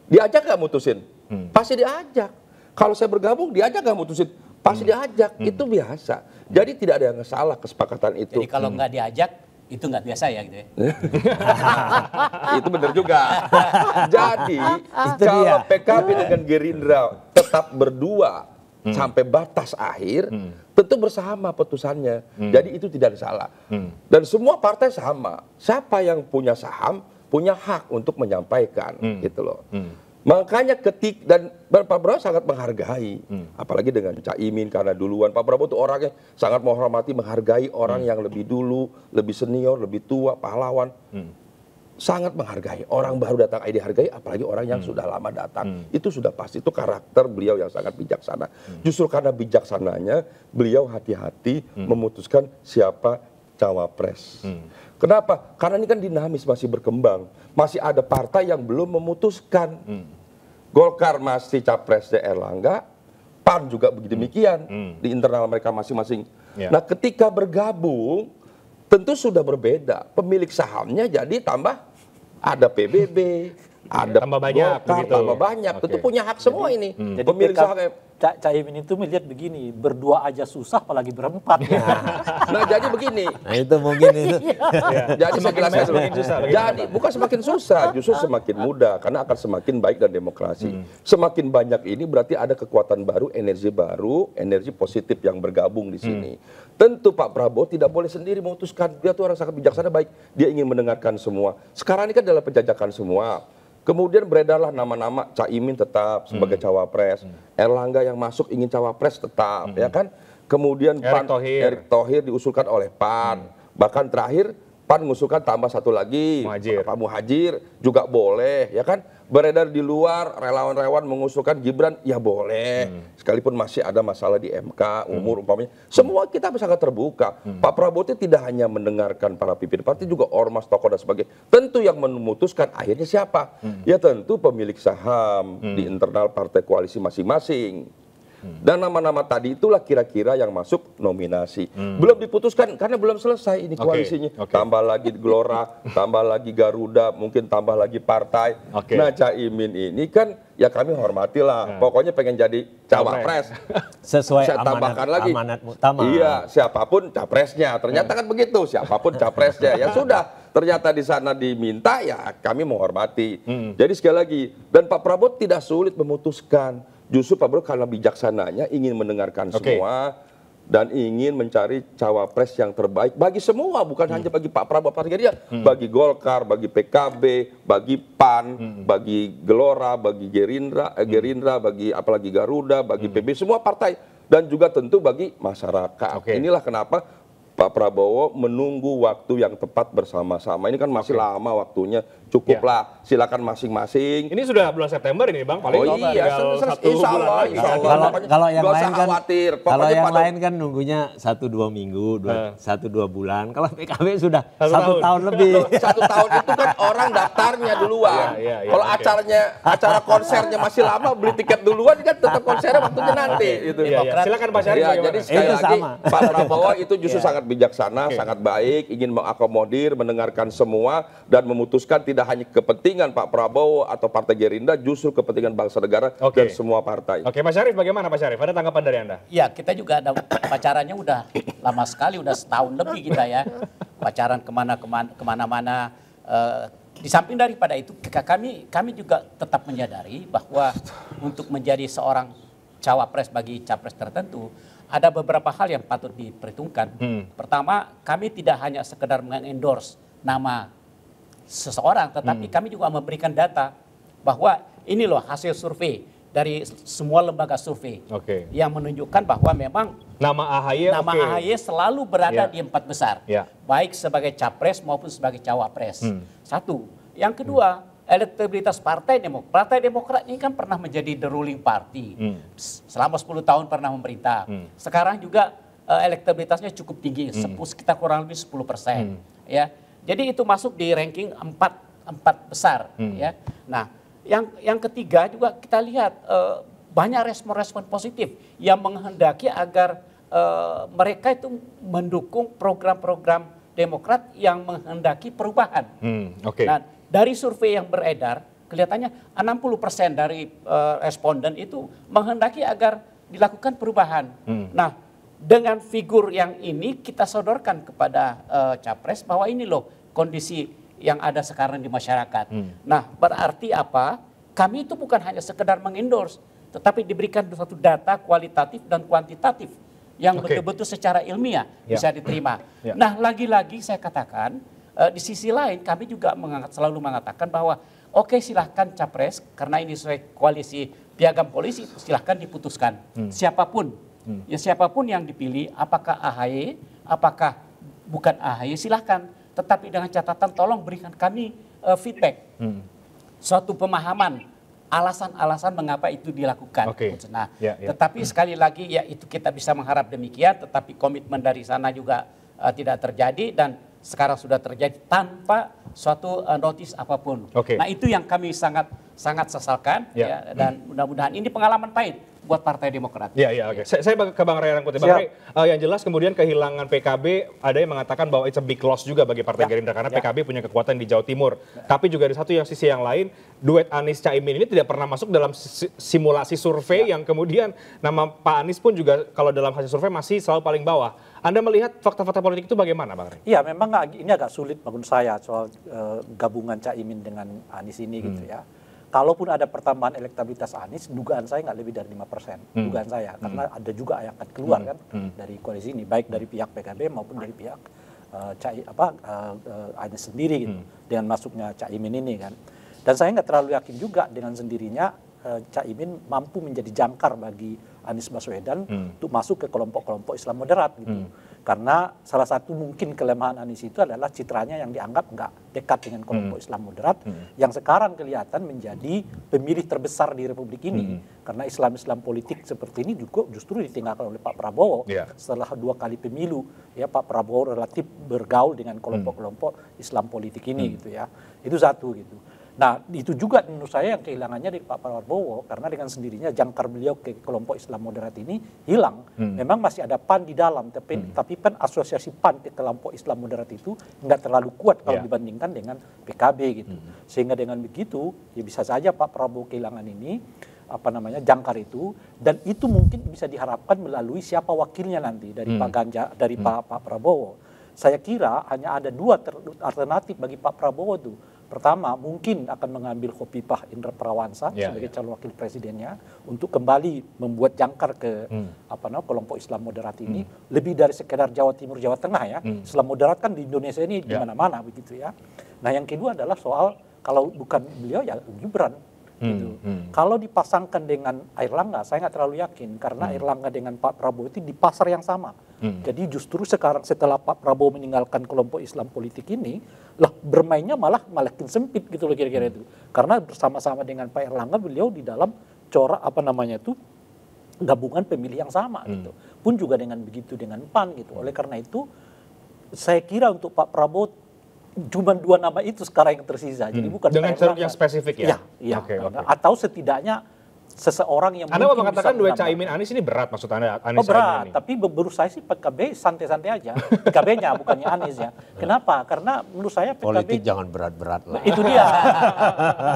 diajak nggak mutusin? Pasti diajak. Kalau saya bergabung, diajak nggak mutusin? Pasti diajak. Itu biasa. Jadi tidak ada yang salah kesepakatan itu. Jadi kalau nggak diajak, itu nggak biasa ya gitu ya? Itu benar juga. Jadi kalau PKB dengan Gerindra tetap berdua sampai batas akhir, tentu bersama putusannya. Jadi itu tidak ada salah. Dan semua partai sama. Siapa yang punya saham punya hak untuk menyampaikan, gitu loh. Makanya dan Pak Prabowo sangat menghargai, apalagi dengan Cak Imin karena duluan. Pak Prabowo itu orangnya sangat menghormati, menghargai orang yang lebih dulu, lebih senior, lebih tua, pahlawan. Sangat menghargai. Orang baru datang dihargai, apalagi orang yang sudah lama datang. Itu sudah pasti, itu karakter beliau yang sangat bijaksana. Justru karena bijaksananya, beliau hati-hati memutuskan siapa cawapres. Kenapa? Karena ini kan dinamis, masih berkembang. Masih ada partai yang belum memutuskan. Golkar masih capresnya Erlangga, PAN juga begitu demikian. Di internal mereka masing-masing. Nah, ketika bergabung, tentu sudah berbeda. Pemilik sahamnya jadi tambah ada PBB, ada tambah banyak, Golkar, tambah banyak. Tentu punya hak semua ini. Jadi Pemilik sahamnya. Cak Imin itu melihat begini, berdua aja susah apalagi berempat. Nah, jadi begini. Nah, itu mungkin itu. Jadi semakin susah. Jadi bukan semakin susah, justru semakin mudah karena akan semakin baik dan demokrasi. Semakin banyak ini berarti ada kekuatan baru, energi positif yang bergabung di sini. Tentu Pak Prabowo tidak boleh sendiri memutuskan. Dia tuh orang sangat bijaksana, baik. Dia ingin mendengarkan semua. Sekarang ini kan adalah penjajakan semua. Kemudian beredarlah nama-nama Cak Imin tetap sebagai cawapres, Erlangga yang masuk ingin cawapres tetap, ya kan? Kemudian Erick Thohir diusulkan oleh PAN, bahkan terakhir PAN mengusulkan tambah satu lagi, Pak Muhajir juga boleh, ya kan? beredar di luar relawan-relawan mengusulkan Gibran, ya boleh. Sekalipun masih ada masalah di MK, umur umpamanya. Semua kita sangat terbuka. Pak Prabowo itu tidak hanya mendengarkan para pimpinan partai, juga ormas, tokoh dan sebagainya. Tentu yang memutuskan akhirnya siapa? Ya tentu pemilik saham di internal partai koalisi masing-masing. Dan nama-nama tadi itulah kira-kira yang masuk nominasi. Belum diputuskan karena belum selesai ini koalisinya. Tambah lagi Gelora, tambah lagi Garuda, mungkin tambah lagi partai. Nah, Caimin ini kan ya kami hormatilah. Pokoknya pengen jadi cawapres. Sesuai Saya tambahkan lagi. amanat muktamar. Iya, siapapun capresnya. Ternyata kan begitu, siapapun capresnya. Ya sudah, ternyata di sana diminta, ya kami menghormati. Jadi sekali lagi, dan Pak Prabowo tidak sulit memutuskan. Justru Pak Prabowo karena bijaksananya ingin mendengarkan semua dan ingin mencari cawapres yang terbaik bagi semua, bukan hanya bagi Pak Prabowo, bagi Golkar, bagi PKB, bagi PAN, bagi Gelora, bagi Gerindra, bagi apalagi Garuda, bagi PB, semua partai, dan juga tentu bagi masyarakat. Inilah kenapa Pak Prabowo menunggu waktu yang tepat bersama-sama. Ini kan masih lama waktunya, cukuplah. Silakan masing-masing. Ini sudah bulan September ini Bang, paling tinggal 1 bulan lagi. Kalau yang Nggak lain usah kan, khawatir. kalau yang pada- lain kan nunggunya 1-2 minggu, 1-2 bulan. Kalau PKB sudah 1 tahun. tahun lebih. 1 tahun itu kan orang daftarnya duluan. Kalau acara konsernya masih lama, beli tiket duluan kan tetap konsernya waktunya nanti. Gitu. Silakan Pak Syarif Ya, bagaimana? jadi sekali Itu lagi sama. Pak Prabowo itu justru sangat bijaksana, sangat baik, ingin mengakomodir, mendengarkan semua dan memutuskan tidak hanya kepentingan Pak Prabowo atau Partai Gerindra, justru kepentingan bangsa negara dan semua partai. Oke, Pak Syarif bagaimana Pak Syarif? Ada tanggapan dari Anda? Ya, kita juga ada pacarannya udah lama sekali, udah setahun lebih kita ya. Pacaran kemana-mana. Di samping daripada itu, kami juga tetap menyadari bahwa untuk menjadi seorang cawapres bagi capres tertentu, ada beberapa hal yang patut diperhitungkan. Pertama, kami tidak hanya sekedar mengendorse nama seseorang, tetapi kami juga memberikan data bahwa ini loh hasil survei dari semua lembaga survei yang menunjukkan bahwa memang nama AHY selalu berada di 4 besar, baik sebagai capres maupun sebagai cawapres. Satu. Yang kedua, elektabilitas Partai Demokrat ini kan pernah menjadi the ruling party. Selama 10 tahun pernah memerintah. Sekarang juga elektabilitasnya cukup tinggi, sekitar kurang lebih 10%. Ya. Jadi itu masuk di ranking 4 besar. Ya. Nah, yang ketiga juga kita lihat banyak respon-respon positif yang menghendaki agar mereka itu mendukung program-program Demokrat yang menghendaki perubahan. Nah, dari survei yang beredar, kelihatannya 60% dari responden itu menghendaki agar dilakukan perubahan. Nah, dengan figur yang ini kita sodorkan kepada capres bahwa ini loh kondisi yang ada sekarang di masyarakat. Nah, berarti apa? Kami itu bukan hanya sekedar mengendorse, tetapi diberikan suatu data kualitatif dan kuantitatif yang betul-betul secara ilmiah bisa diterima. Nah, lagi-lagi saya katakan, di sisi lain kami juga selalu mengatakan bahwa oke, silahkan capres karena ini sesuai koalisi piagam polisi, silahkan diputuskan siapapun. Ya siapapun yang dipilih, apakah AHY, apakah bukan AHY, silahkan. Tetapi dengan catatan tolong berikan kami feedback, suatu pemahaman, alasan-alasan mengapa itu dilakukan. Nah, tetapi sekali lagi ya itu kita bisa mengharap demikian, tetapi komitmen dari sana juga tidak terjadi dan sekarang sudah terjadi tanpa suatu notis apapun. Nah, itu yang kami sangat sesalkan ya, dan mudah-mudahan ini pengalaman pahit buat Partai Demokrat. Saya ke Bang Ray Rangkuti. Bang Ray, yang jelas kemudian kehilangan PKB ada yang mengatakan bahwa it's a big loss juga bagi Partai Gerindra karena PKB punya kekuatan di Jawa Timur. Tapi juga di sisi yang lain, duet Anies Caimin ini tidak pernah masuk dalam simulasi survei yang kemudian nama Pak Anies pun juga kalau dalam hasil survei masih selalu paling bawah. Anda melihat fakta-fakta politik itu bagaimana, Bang Ray? Iya, memang ini agak sulit menurut saya soal gabungan Caimin dengan Anies ini gitu ya. Kalaupun ada pertambahan elektabilitas Anies, dugaan saya nggak lebih dari 5%. Dugaan saya, karena ada juga yang akan keluar kan dari koalisi ini, baik dari pihak PKB maupun dari pihak Anies sendiri gitu, dengan masuknya Caimin ini kan. Dan saya nggak terlalu yakin juga dengan sendirinya Caimin mampu menjadi jangkar bagi Anies Baswedan untuk masuk ke kelompok-kelompok Islam moderat gitu. Karena salah satu mungkin kelemahan Anies itu adalah citranya yang dianggap nggak dekat dengan kelompok Islam moderat, yang sekarang kelihatan menjadi pemilih terbesar di Republik ini. Karena Islam politik seperti ini juga justru ditinggalkan oleh Pak Prabowo. Setelah 2 kali pemilu, ya Pak Prabowo relatif bergaul dengan kelompok-kelompok Islam politik ini gitu ya. Itu satu gitu. Nah, itu juga menurut saya yang kehilangannya dari Pak Prabowo, karena dengan sendirinya jangkar beliau ke kelompok Islam moderat ini hilang. Memang masih ada PAN di dalam, tapi kan asosiasi PAN ke kelompok Islam moderat itu nggak terlalu kuat kalau dibandingkan dengan PKB gitu. Sehingga dengan begitu, ya bisa saja Pak Prabowo kehilangan ini, jangkar itu, dan itu mungkin bisa diharapkan melalui siapa wakilnya nanti dari Pak Ganjar, dari Pak Prabowo. Saya kira hanya ada 2 alternatif bagi Pak Prabowo tuh. Pertama, mungkin akan mengambil Khofifah Indra Parawansa sebagai calon wakil presidennya untuk kembali membuat jangkar ke kelompok Islam moderat ini, lebih dari sekedar Jawa Timur, Jawa Tengah ya. Islam moderat kan di Indonesia ini di mana-mana begitu ya. Nah, yang kedua adalah soal kalau bukan beliau ya Gibran. Gitu. Kalau dipasangkan dengan Airlangga, saya nggak terlalu yakin karena Airlangga dengan Pak Prabowo itu di pasar yang sama. Jadi justru sekarang setelah Pak Prabowo meninggalkan kelompok Islam politik ini, lah bermainnya makin sempit gitu loh kira-kira itu. Karena bersama-sama dengan Pak Airlangga beliau di dalam corak gabungan pemilih yang sama gitu. Pun juga dengan begitu dengan PAN gitu. Oleh karena itu saya kira untuk Pak Prabowo cuma 2 nama itu sekarang yang tersisa. Jadi bukan dengan ceruk yang spesifik ya. Iya. Atau setidaknya seseorang yang Anda mau mengatakan duet Caimin Anies ini berat maksud Anda? Berat, tapi menurut saya sih PKB santai-santai aja. PKB-nya bukannya Anies ya. Kenapa? Karena menurut saya PKB politik jangan berat-berat lah. Itu dia.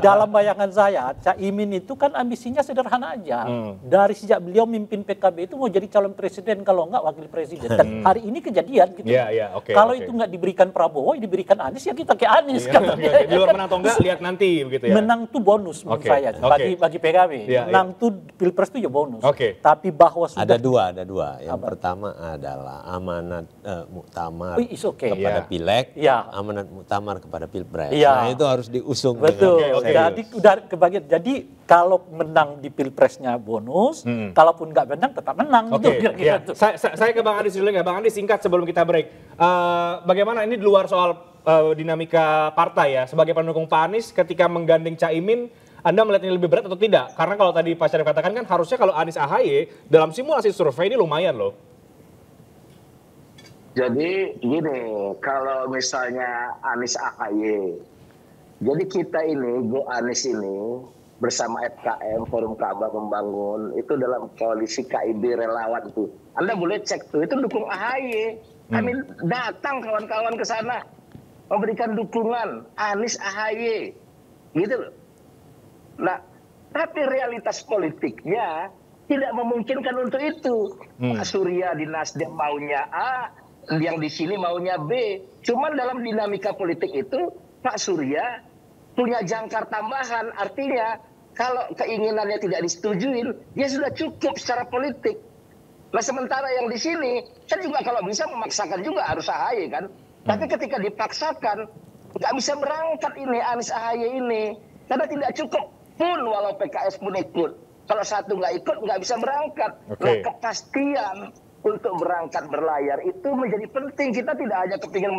Dalam bayangan saya, Caimin itu kan ambisinya sederhana aja. Dari sejak beliau mimpin PKB itu mau jadi calon presiden, kalau enggak wakil presiden. Dan hari ini kejadian gitu. Kalau itu enggak diberikan Prabowo, diberikan Anies, ya kita ke Anies. Di luar menang atau enggak, lihat nanti begitu ya. Menang tuh bonus menurut saya bagi PKB. Menang tuh Pilpres tuh ya bonus. Tapi bahwa sudah ada dua. Yang pertama adalah amanat muktamar kepada pileg, amanat muktamar kepada pilpres. Nah, itu harus diusung. Betul. Jadi udah kebagian. Jadi kalau menang di pilpresnya bonus, kalaupun nggak menang tetap menang. Gitu. Saya ke Bang Andi dulu ya. Bang Andi singkat sebelum kita break. Bagaimana ini di luar soal dinamika partai ya? Sebagai pendukung Pak Anies ketika menggandeng Caimin, Anda melihat ini lebih berat atau tidak? Karena kalau tadi Pak Syarif katakan kan harusnya kalau Anies AHY dalam simulasi survei ini lumayan loh. Jadi gini, kalau misalnya Anies AHY, jadi kita ini, Go Anies ini bersama FKM, Forum Ka'bah Membangun, itu dalam koalisi KIB relawan itu. Anda boleh cek tuh, itu dukung AHY. Kami datang kawan-kawan ke sana, memberikan dukungan Anies AHY, gitu loh. Nah, tapi realitas politiknya tidak memungkinkan untuk itu. Pak Surya di Nasdem maunya A, yang di sini maunya B. Cuman dalam dinamika politik itu, Pak Surya punya jangkar tambahan. Artinya, kalau keinginannya tidak disetujuin, dia sudah cukup secara politik. Nah, sementara yang di sini, kan juga kalau bisa memaksakan juga harus AHY kan. Tapi ketika dipaksakan, nggak bisa berangkat ini Anies AHY ini. Karena tidak cukup. Pun walau PKS pun ikut. Kalau satu nggak ikut, nggak bisa berangkat. Nah, kepastian untuk berangkat berlayar itu menjadi penting. Kita tidak hanya kepingin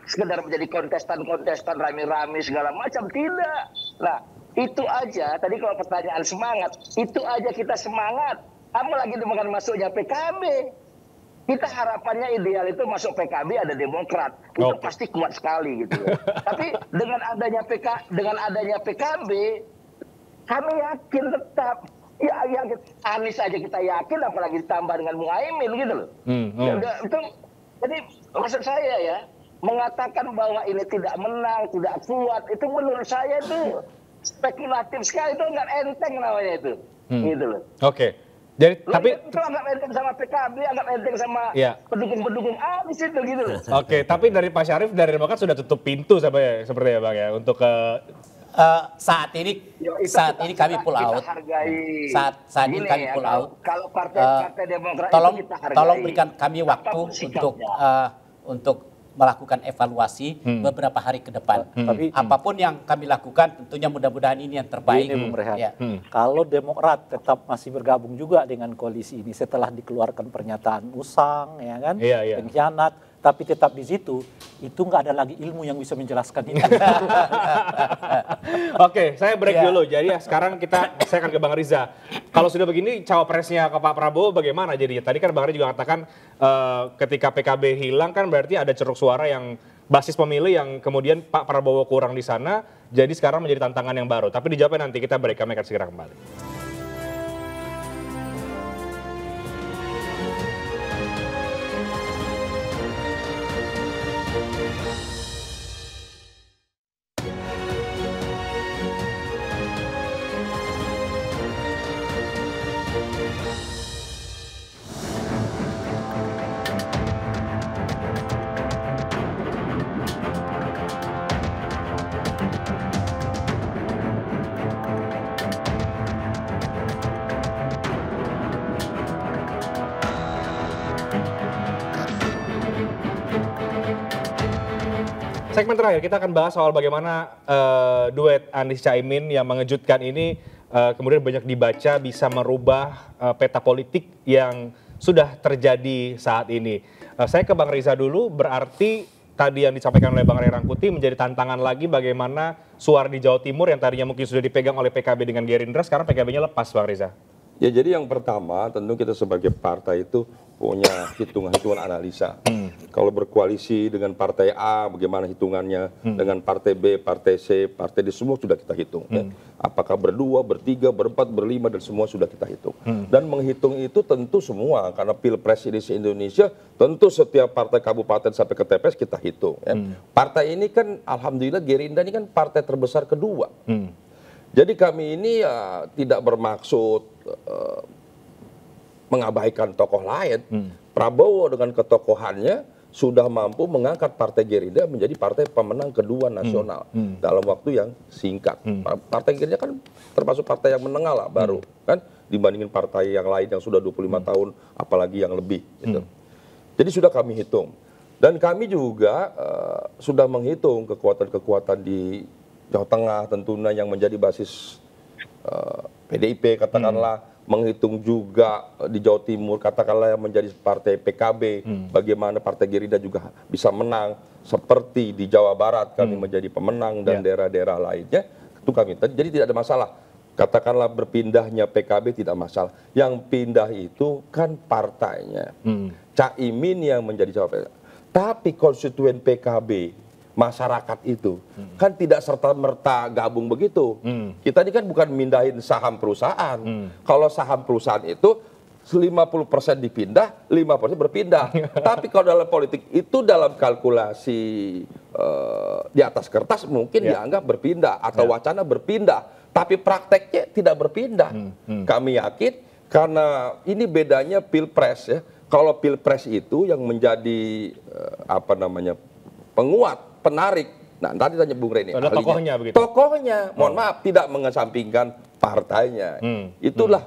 sekedar menjadi kontestan rame-rame segala macam. Tidak. Nah, itu aja. Tadi kalau pertanyaan semangat, itu aja kita semangat. Apalagi dengan masuknya PKB. Kita harapannya ideal itu masuk PKB ada Demokrat. Itu pasti kuat sekali gitu. Tapi dengan adanya PKB, kami yakin tetap, Anies aja kita yakin, apalagi ditambah dengan Muhaimin gitu loh. Jadi maksud saya ya, mengatakan bahwa ini tidak menang, tidak kuat, itu menurut saya itu spekulatif sekali, itu nggak enteng namanya itu. Gitu loh. Jadi, tapi itu agak enteng sama PKB, agak enteng sama pendukung-pendukung Anies itu gitu loh. Tapi dari Pak Syarif, dari Demokrat sudah tutup pintu seperti ya Bang ya, untuk ke saat ini kami pull out. Saat ini kami pull out. Kalau partai Demokrat tolong berikan kami waktu untuk melakukan evaluasi beberapa hari ke depan. Tapi Apapun yang kami lakukan tentunya mudah-mudahan ini yang terbaik. ini Bung Rehan, Ya. kalau Demokrat tetap masih bergabung juga dengan koalisi ini setelah dikeluarkan pernyataan usang, ya kan, Iya, iya. pengkhianat, tapi tetap di situ, itu nggak ada lagi ilmu yang bisa menjelaskan itu. Oke, saya break Ya. dulu. Jadi ya sekarang saya akan ke Bang Riza. Kalau sudah begini, cawapresnya ke Pak Prabowo bagaimana jadinya? Tadi kan Bang Riza juga katakan ketika PKB hilang kan berarti ada ceruk suara yang basis pemilih yang kemudian Pak Prabowo kurang di sana. Jadi sekarang menjadi tantangan yang baru. Tapi dijawabnya nanti, kita break. Kami akan segera kembali. Segmen terakhir kita akan bahas soal bagaimana duet Anies Caimin yang mengejutkan ini kemudian banyak dibaca bisa merubah peta politik yang sudah terjadi saat ini. Saya ke Bang Riza dulu, berarti tadi yang disampaikan oleh Bang Ray Rangkuti menjadi tantangan lagi bagaimana suara di Jawa Timur yang tadinya mungkin sudah dipegang oleh PKB dengan Gerindra, sekarang PKB-nya lepas, Bang Riza. Ya, jadi yang pertama tentu kita sebagai partai itu punya hitungan-hitungan analisa. Kalau berkoalisi dengan partai A, bagaimana hitungannya, dengan partai B, partai C, partai D, semua sudah kita hitung. Ya. Apakah berdua, bertiga, berempat, berlima, dan semua sudah kita hitung. Dan menghitung itu tentu semua, karena Pilpres ini se-Indonesia, tentu setiap partai kabupaten sampai ke TPS kita hitung. Ya. Partai ini kan, alhamdulillah Gerindra ini kan partai terbesar kedua. Jadi kami ini tidak bermaksud mengabaikan tokoh lain. Prabowo dengan ketokohannya sudah mampu mengangkat partai Gerindra menjadi partai pemenang kedua nasional dalam waktu yang singkat. Partai Gerindra kan termasuk partai yang menengah lah baru kan dibandingin partai yang lain yang sudah 25 tahun apalagi yang lebih gitu. Jadi sudah kami hitung. Dan kami juga sudah menghitung kekuatan-kekuatan di Jawa Tengah tentunya yang menjadi basis PDIP katakanlah, menghitung juga di Jawa Timur katakanlah yang menjadi partai PKB, bagaimana partai Gerindra juga bisa menang seperti di Jawa Barat kami menjadi pemenang dan daerah-daerah lainnya itu kami. Jadi tidak ada masalah. Katakanlah berpindahnya PKB tidak masalah. Yang pindah itu kan partainya. Caimin yang menjadi cawapres. Tapi konstituen PKB masyarakat itu kan tidak serta-merta gabung begitu. Kita ini kan bukan mindahin saham perusahaan. Kalau saham perusahaan itu 50% dipindah, 50% berpindah. Tapi kalau dalam politik itu dalam kalkulasi di atas kertas mungkin dianggap berpindah atau wacana berpindah. Tapi prakteknya tidak berpindah. Kami yakin karena ini bedanya Pilpres ya. Kalau Pilpres itu yang menjadi penguat, penarik. Nah, tadi tanya Bung Reni. Ada tokohnya begitu. Tokohnya, mohon maaf, tidak mengesampingkan partainya. Itulah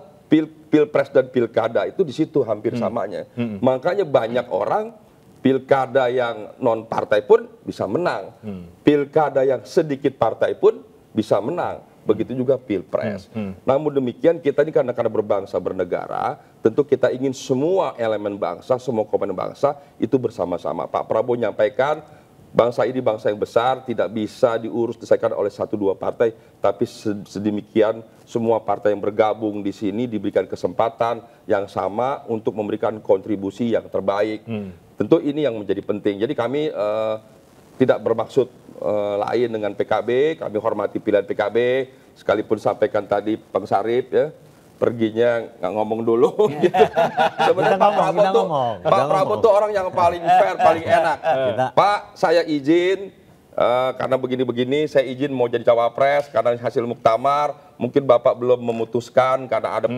Pilpres dan Pilkada itu di situ hampir samanya. Makanya banyak orang Pilkada yang non partai pun bisa menang. Pilkada yang sedikit partai pun bisa menang. Begitu juga Pilpres. Namun demikian kita ini karena berbangsa bernegara, tentu kita ingin semua elemen bangsa, semua komponen bangsa itu bersama-sama. Pak Prabowo menyampaikan bangsa ini bangsa yang besar, tidak bisa diurus diselesaikan oleh 1-2 partai, tapi sedemikian semua partai yang bergabung di sini diberikan kesempatan yang sama untuk memberikan kontribusi yang terbaik. Tentu ini yang menjadi penting. Jadi kami tidak bermaksud lain dengan PKB, kami hormati pilihan PKB, sekalipun sampaikan tadi Bang Sarip ya, perginya nggak ngomong dulu. Gitu. Sebenarnya Pak Prabowo tuh orang yang paling fair, paling enak. Pak, saya izin karena begini-begini, saya izin mau jadi cawapres karena hasil muktamar. Mungkin Bapak belum memutuskan karena ada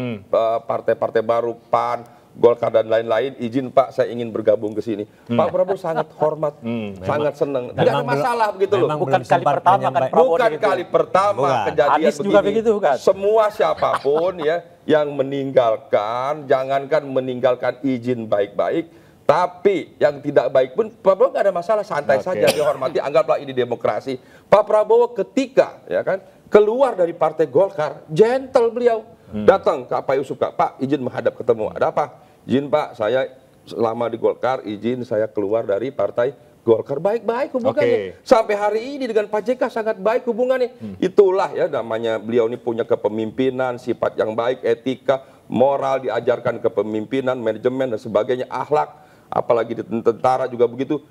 partai-partai baru, PAN, Golkar dan lain-lain. Izin Pak, saya ingin bergabung ke sini. Pak Prabowo sangat hormat, sangat senang. Tidak ada masalah begitu loh. Bukan kali pertama kan Prabowo Bukan kali pertama kejadian Anies begini. juga begitu kan? Semua siapapun ya yang meninggalkan, jangankan meninggalkan izin baik-baik, Tapi yang tidak baik pun Pak Prabowo nggak ada masalah, santai saja, dihormati, anggaplah ini demokrasi. Pak Prabowo ketika ya kan keluar dari Partai Golkar, gentle beliau, datang ke Pak Yusuf, Pak izin menghadap ketemu, ada apa? Izin Pak, saya selama di Golkar, izin saya keluar dari Partai Golkar, baik-baik hubungannya. Sampai hari ini dengan Pak JK sangat baik hubungannya. Itulah ya namanya beliau ini punya kepemimpinan, sifat yang baik, etika, moral diajarkan kepemimpinan, manajemen dan sebagainya, akhlak. Apalagi di tentara juga begitu.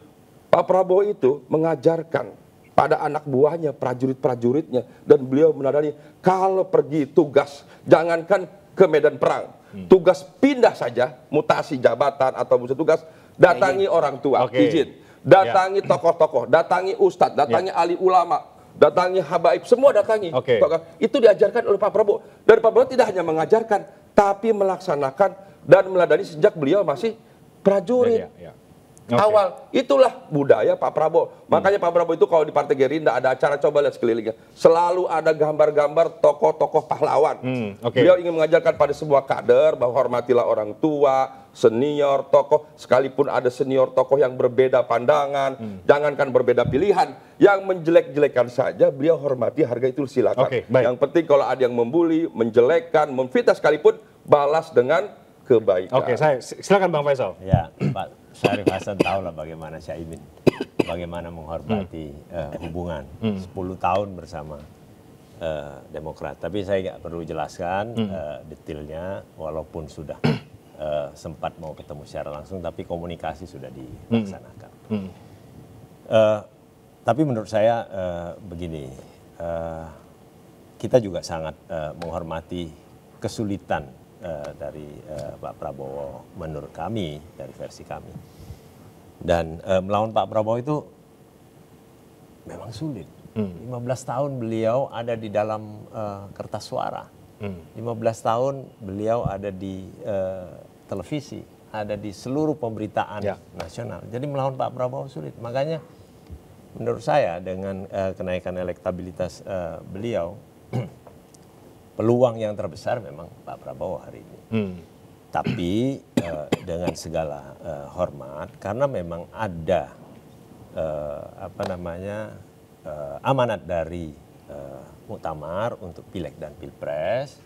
Pak Prabowo itu mengajarkan pada anak buahnya, prajurit-prajuritnya, dan beliau menadani kalau pergi tugas, jangankan ke medan perang, tugas pindah saja, mutasi jabatan atau musuh tugas, datangi orang tua, izin, datangi tokoh-tokoh, datangi ustadz, datangi ahli ulama, datangi habaib, semua datangi. Itu diajarkan oleh Pak Prabowo. Dan Pak Prabowo tidak hanya mengajarkan, tapi melaksanakan dan meladani sejak beliau masih prajurit. Awal, itulah budaya Pak Prabowo. Makanya Pak Prabowo itu kalau di Partai Gerindra ada acara, coba lihat sekelilingnya, selalu ada gambar-gambar tokoh-tokoh pahlawan. Beliau ingin mengajarkan pada semua kader bahwa hormatilah orang tua, senior, tokoh, sekalipun ada senior tokoh yang berbeda pandangan, jangankan berbeda pilihan, yang menjelek-jelekan saja beliau hormati, harga itu silakan. Yang penting kalau ada yang membuli, menjelekkan, memfitnah sekalipun, balas dengan kebaikan. Saya silakan Bang Faisal. Ya, Pak Syarif Hasan tahu lah bagaimana Caimin, bagaimana menghormati hubungan 10 tahun bersama Demokrat. Tapi saya nggak perlu jelaskan detailnya, walaupun sudah sempat mau ketemu secara langsung, tapi komunikasi sudah dilaksanakan. Tapi menurut saya begini, kita juga sangat menghormati kesulitan dari Pak Prabowo menurut kami, dari versi kami. Dan melawan Pak Prabowo itu memang sulit. 15 tahun beliau ada di dalam kertas suara. 15 tahun beliau ada di televisi, ada di seluruh pemberitaan nasional. Jadi melawan Pak Prabowo sulit. Makanya menurut saya dengan kenaikan elektabilitas beliau, peluang yang terbesar memang Pak Prabowo hari ini. Tapi dengan segala hormat, karena memang ada amanat dari Muktamar untuk Pileg dan Pilpres,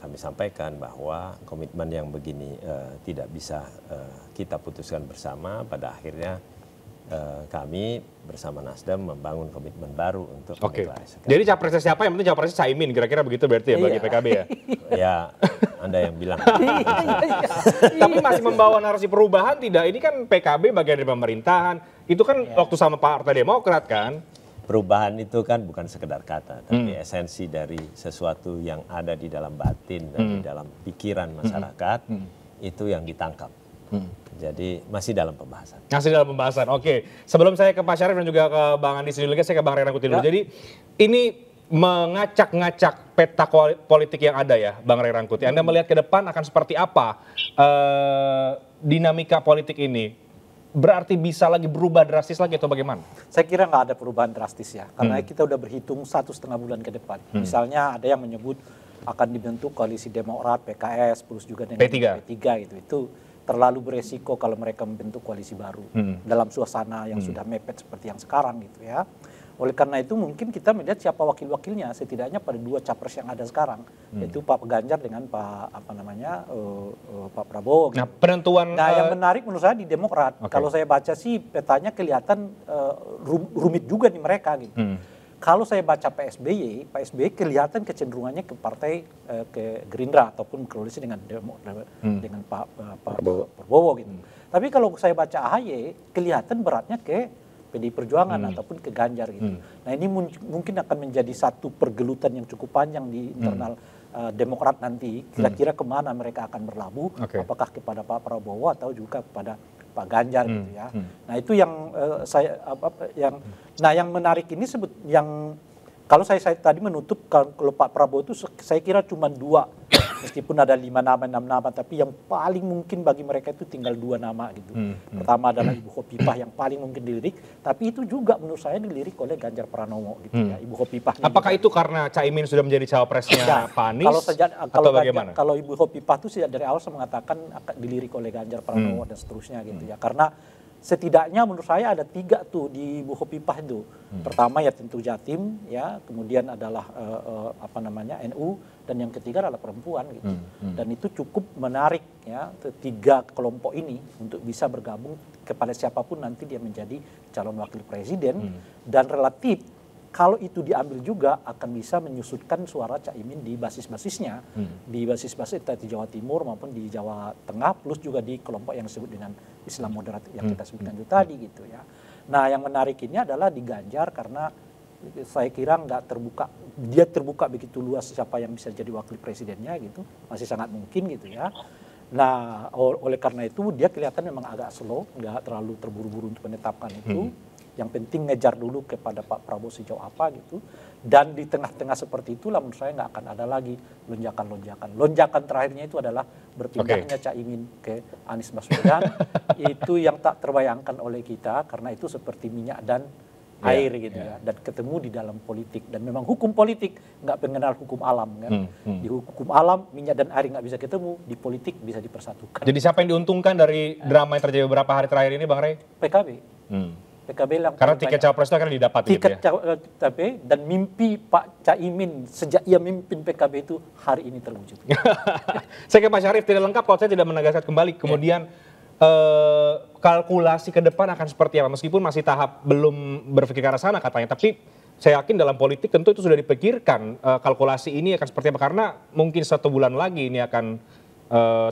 kami sampaikan bahwa komitmen yang begini tidak bisa kita putuskan bersama. Pada akhirnya kami bersama Nasdem membangun komitmen baru untuk mendeklarasikan. Jadi capresnya siapa? Yang penting capresnya Caimin, kira-kira begitu berarti ya bagi PKB ya? Ya, Anda yang bilang. Tapi masih membawa narasi perubahan tidak? Ini kan PKB bagian dari pemerintahan. Itu kan waktu sama Partai Demokrat kan? Perubahan itu kan bukan sekedar kata, tapi esensi dari sesuatu yang ada di dalam batin dan di dalam pikiran masyarakat, itu yang ditangkap. Jadi masih dalam pembahasan. Masih dalam pembahasan, oke. Sebelum saya ke Pak Syarif dan juga ke Bang Andi Sidulika, saya ke Bang Ray Rangkuti dulu. Jadi ini mengacak-ngacak peta politik yang ada ya, Bang Ray Rangkuti. Anda melihat ke depan akan seperti apa dinamika politik ini? Berarti bisa lagi berubah drastis lagi atau bagaimana? Saya kira nggak ada perubahan drastis ya, karena kita udah berhitung 1,5 bulan ke depan. Misalnya ada yang menyebut akan dibentuk koalisi Demokrat, PKS, plus juga dengan P3 gitu. Itu terlalu beresiko kalau mereka membentuk koalisi baru dalam suasana yang sudah mepet seperti yang sekarang gitu ya. Oleh karena itu mungkin kita melihat siapa wakil-wakilnya setidaknya pada dua capres yang ada sekarang, yaitu Pak Ganjar dengan Pak Pak Prabowo. Gitu. Nah, penentuan yang menarik menurut saya di Demokrat. Kalau saya baca sih petanya kelihatan rumit juga di mereka gitu. Kalau saya baca Pak SBY kelihatan kecenderungannya ke partai ke Gerindra ataupun koalisi dengan Pak Prabowo gitu. Tapi kalau saya baca AHY kelihatan beratnya ke PDI Perjuangan ataupun ke Ganjar gitu. Nah ini mungkin akan menjadi satu pergelutan yang cukup panjang di internal Demokrat nanti. Kira-kira kemana mereka akan berlabuh? Apakah kepada Pak Prabowo atau juga kepada Pak Ganjar gitu ya. Nah itu yang yang menarik ini kalau saya tadi menutup kalau Pak Prabowo itu saya kira cuma dua Meskipun ada 5 nama, 6 nama, tapi yang paling mungkin bagi mereka itu tinggal 2 nama gitu. Pertama adalah Ibu Khofifah yang paling mungkin dilirik, tapi itu juga menurut saya dilirik oleh Ganjar Pranowo gitu ya. Ibu Khofifah. Apakah itu karena Caimin sudah menjadi cawapresnya Pak Anies? Atau bagaimana? Kalau Ibu Khofifah itu sejak dari awal saya mengatakan akan dilirik oleh Ganjar Pranowo dan seterusnya gitu ya. Karena setidaknya menurut saya ada 3 tuh di Ibu Khofifah itu. Pertama ya tentu Jatim ya, kemudian adalah NU, dan yang ketiga adalah perempuan gitu. Dan itu cukup menarik ya 3 kelompok ini untuk bisa bergabung kepada siapapun nanti dia menjadi calon wakil presiden, dan relatif kalau itu diambil juga akan bisa menyusutkan suara Caimin di basis-basisnya, di basis-basis di Jawa Timur maupun di Jawa Tengah, plus juga di kelompok yang disebut dengan Islam moderat yang kita sebutkan itu tadi gitu ya. Nah yang menarik ini adalah di Ganjar karena saya kira nggak terbuka, dia terbuka begitu luas siapa yang bisa jadi wakil presidennya gitu, masih sangat mungkin gitu ya. Nah oleh karena itu dia kelihatan memang agak slow, nggak terlalu terburu-buru untuk menetapkan itu. Yang penting ngejar dulu kepada Pak Prabowo sejauh apa gitu. Dan di tengah-tengah seperti itulah menurut saya nggak akan ada lagi lonjakan-lonjakan. Lonjakan terakhirnya itu adalah berpindahnya Caimin ke Anies Baswedan. Itu yang tak terbayangkan oleh kita karena itu seperti minyak dan air gitu ya. Dan ketemu di dalam politik. Dan memang hukum politik nggak mengenal hukum alam kan. Di hukum alam minyak dan air nggak bisa ketemu, di politik bisa dipersatukan. Jadi siapa yang diuntungkan dari drama yang terjadi beberapa hari terakhir ini Bang Rey? PKB. PKB yang karena tiket cawapres itu akan didapat tiket gitu ya? PKB dan mimpi Pak Caimin sejak ia memimpin PKB itu hari ini terwujud. Saya ke Pak Syarif, tidak lengkap kalau saya tidak menegaskan kembali. Kemudian kalkulasi ke depan akan seperti apa? Meskipun masih tahap belum berpikir ke arah sana katanya, tapi saya yakin dalam politik tentu itu sudah dipikirkan kalkulasi ini akan seperti apa, karena mungkin 1 bulan lagi ini akan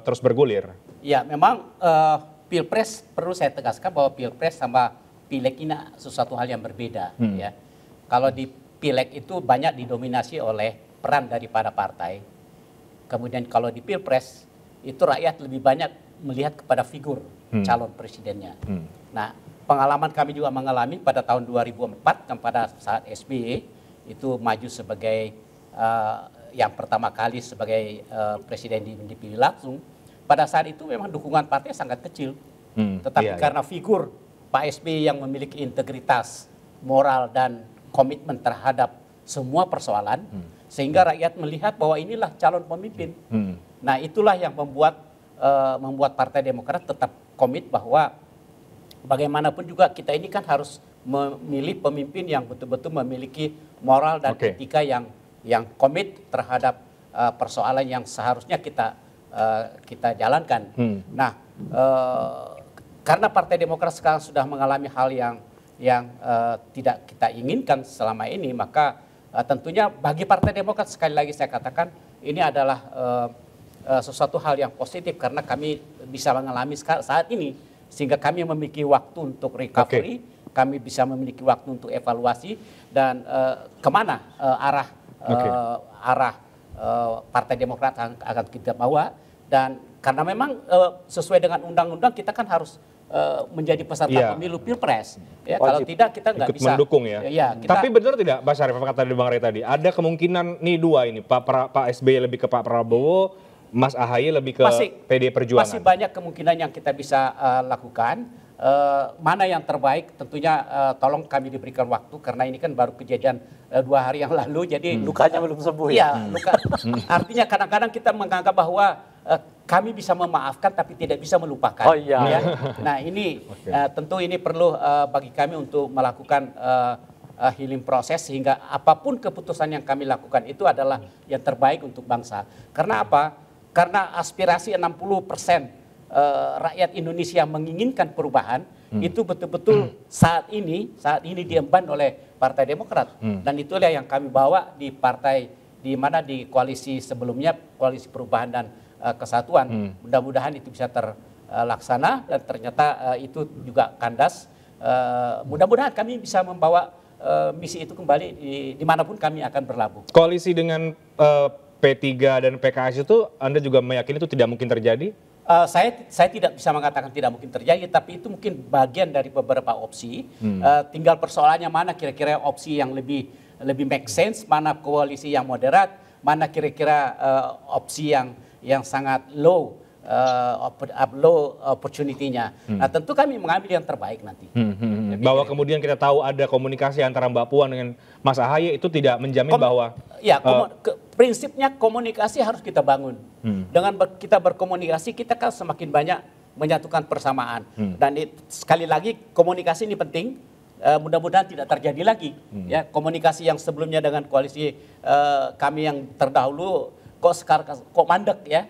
terus bergulir. Ya memang Pilpres, perlu saya tegaskan bahwa Pilpres sama Pileg ini sesuatu hal yang berbeda ya. Kalau di Pileg itu banyak didominasi oleh peran daripada partai. Kemudian kalau di Pilpres itu rakyat lebih banyak melihat kepada figur calon presidennya. Nah, pengalaman kami juga mengalami pada tahun 2004 pada saat SBY itu maju sebagai yang pertama kali sebagai presiden dipilih langsung. Pada saat itu memang dukungan partai sangat kecil. Tetapi karena figur Pak SBY yang memiliki integritas, moral, dan komitmen terhadap semua persoalan, sehingga rakyat melihat bahwa inilah calon pemimpin. Nah itulah yang membuat Partai Demokrat tetap komit bahwa bagaimanapun juga kita ini kan harus memilih pemimpin yang betul-betul memiliki moral dan etika yang komit terhadap persoalan yang seharusnya kita jalankan. Nah karena Partai Demokrat sekarang sudah mengalami hal yang tidak kita inginkan selama ini, maka tentunya bagi Partai Demokrat sekali lagi saya katakan ini adalah sesuatu hal yang positif karena kami bisa mengalami saat ini, sehingga kami memiliki waktu untuk recovery, kami bisa memiliki waktu untuk evaluasi dan kemana arah Partai Demokrat akan kita bawa. Dan karena memang sesuai dengan undang-undang kita kan harus menjadi peserta pemilu Pilpres. Ya, kalau tidak kita nggak bisa mendukung ya. Tapi benar tidak Pak Syarif, apa kata Bang Rey tadi, ada kemungkinan nih 2 ini, Pak SBY lebih ke Pak Prabowo, Mas AHY lebih ke PD Perjuangan. Masih banyak kemungkinan yang kita bisa lakukan. Mana yang terbaik tentunya tolong kami diberikan waktu karena ini kan baru kejadian 2 hari yang lalu, jadi lukanya belum sembuh ya. Luka. Artinya kadang-kadang kita menganggap bahwa kami bisa memaafkan tapi tidak bisa melupakan. Ya. Nah ini tentu ini perlu bagi kami untuk melakukan healing proses sehingga apapun keputusan yang kami lakukan itu adalah yang terbaik untuk bangsa. Karena apa? Karena aspirasi 60% rakyat Indonesia menginginkan perubahan itu betul-betul saat ini diemban oleh Partai Demokrat. Dan itulah yang kami bawa di partai di mana di koalisi sebelumnya, Koalisi Perubahan dan Kesatuan. Mudah-mudahan itu bisa terlaksana dan ternyata itu juga kandas. Mudah-mudahan kami bisa membawa misi itu kembali dimanapun kami akan berlabuh. Koalisi dengan P3 dan PKS itu Anda juga meyakini itu tidak mungkin terjadi? Saya tidak bisa mengatakan tidak mungkin terjadi, tapi itu mungkin bagian dari beberapa opsi. Tinggal persoalannya mana kira-kira opsi yang lebih make sense, mana koalisi yang moderat, mana kira-kira opsi yang sangat low opportunity-nya. Nah, tentu kami mengambil yang terbaik nanti. Bahwa kemudian kita tahu ada komunikasi antara Mbak Puan dengan Mas Ahaye itu tidak menjamin bahwa prinsipnya komunikasi harus kita bangun. Dengan kita berkomunikasi, kita kan semakin banyak menyatukan persamaan. Dan sekali lagi komunikasi ini penting. Mudah-mudahan tidak terjadi lagi. Ya, komunikasi yang sebelumnya dengan koalisi kami yang terdahulu kok sekarang kok mandek ya,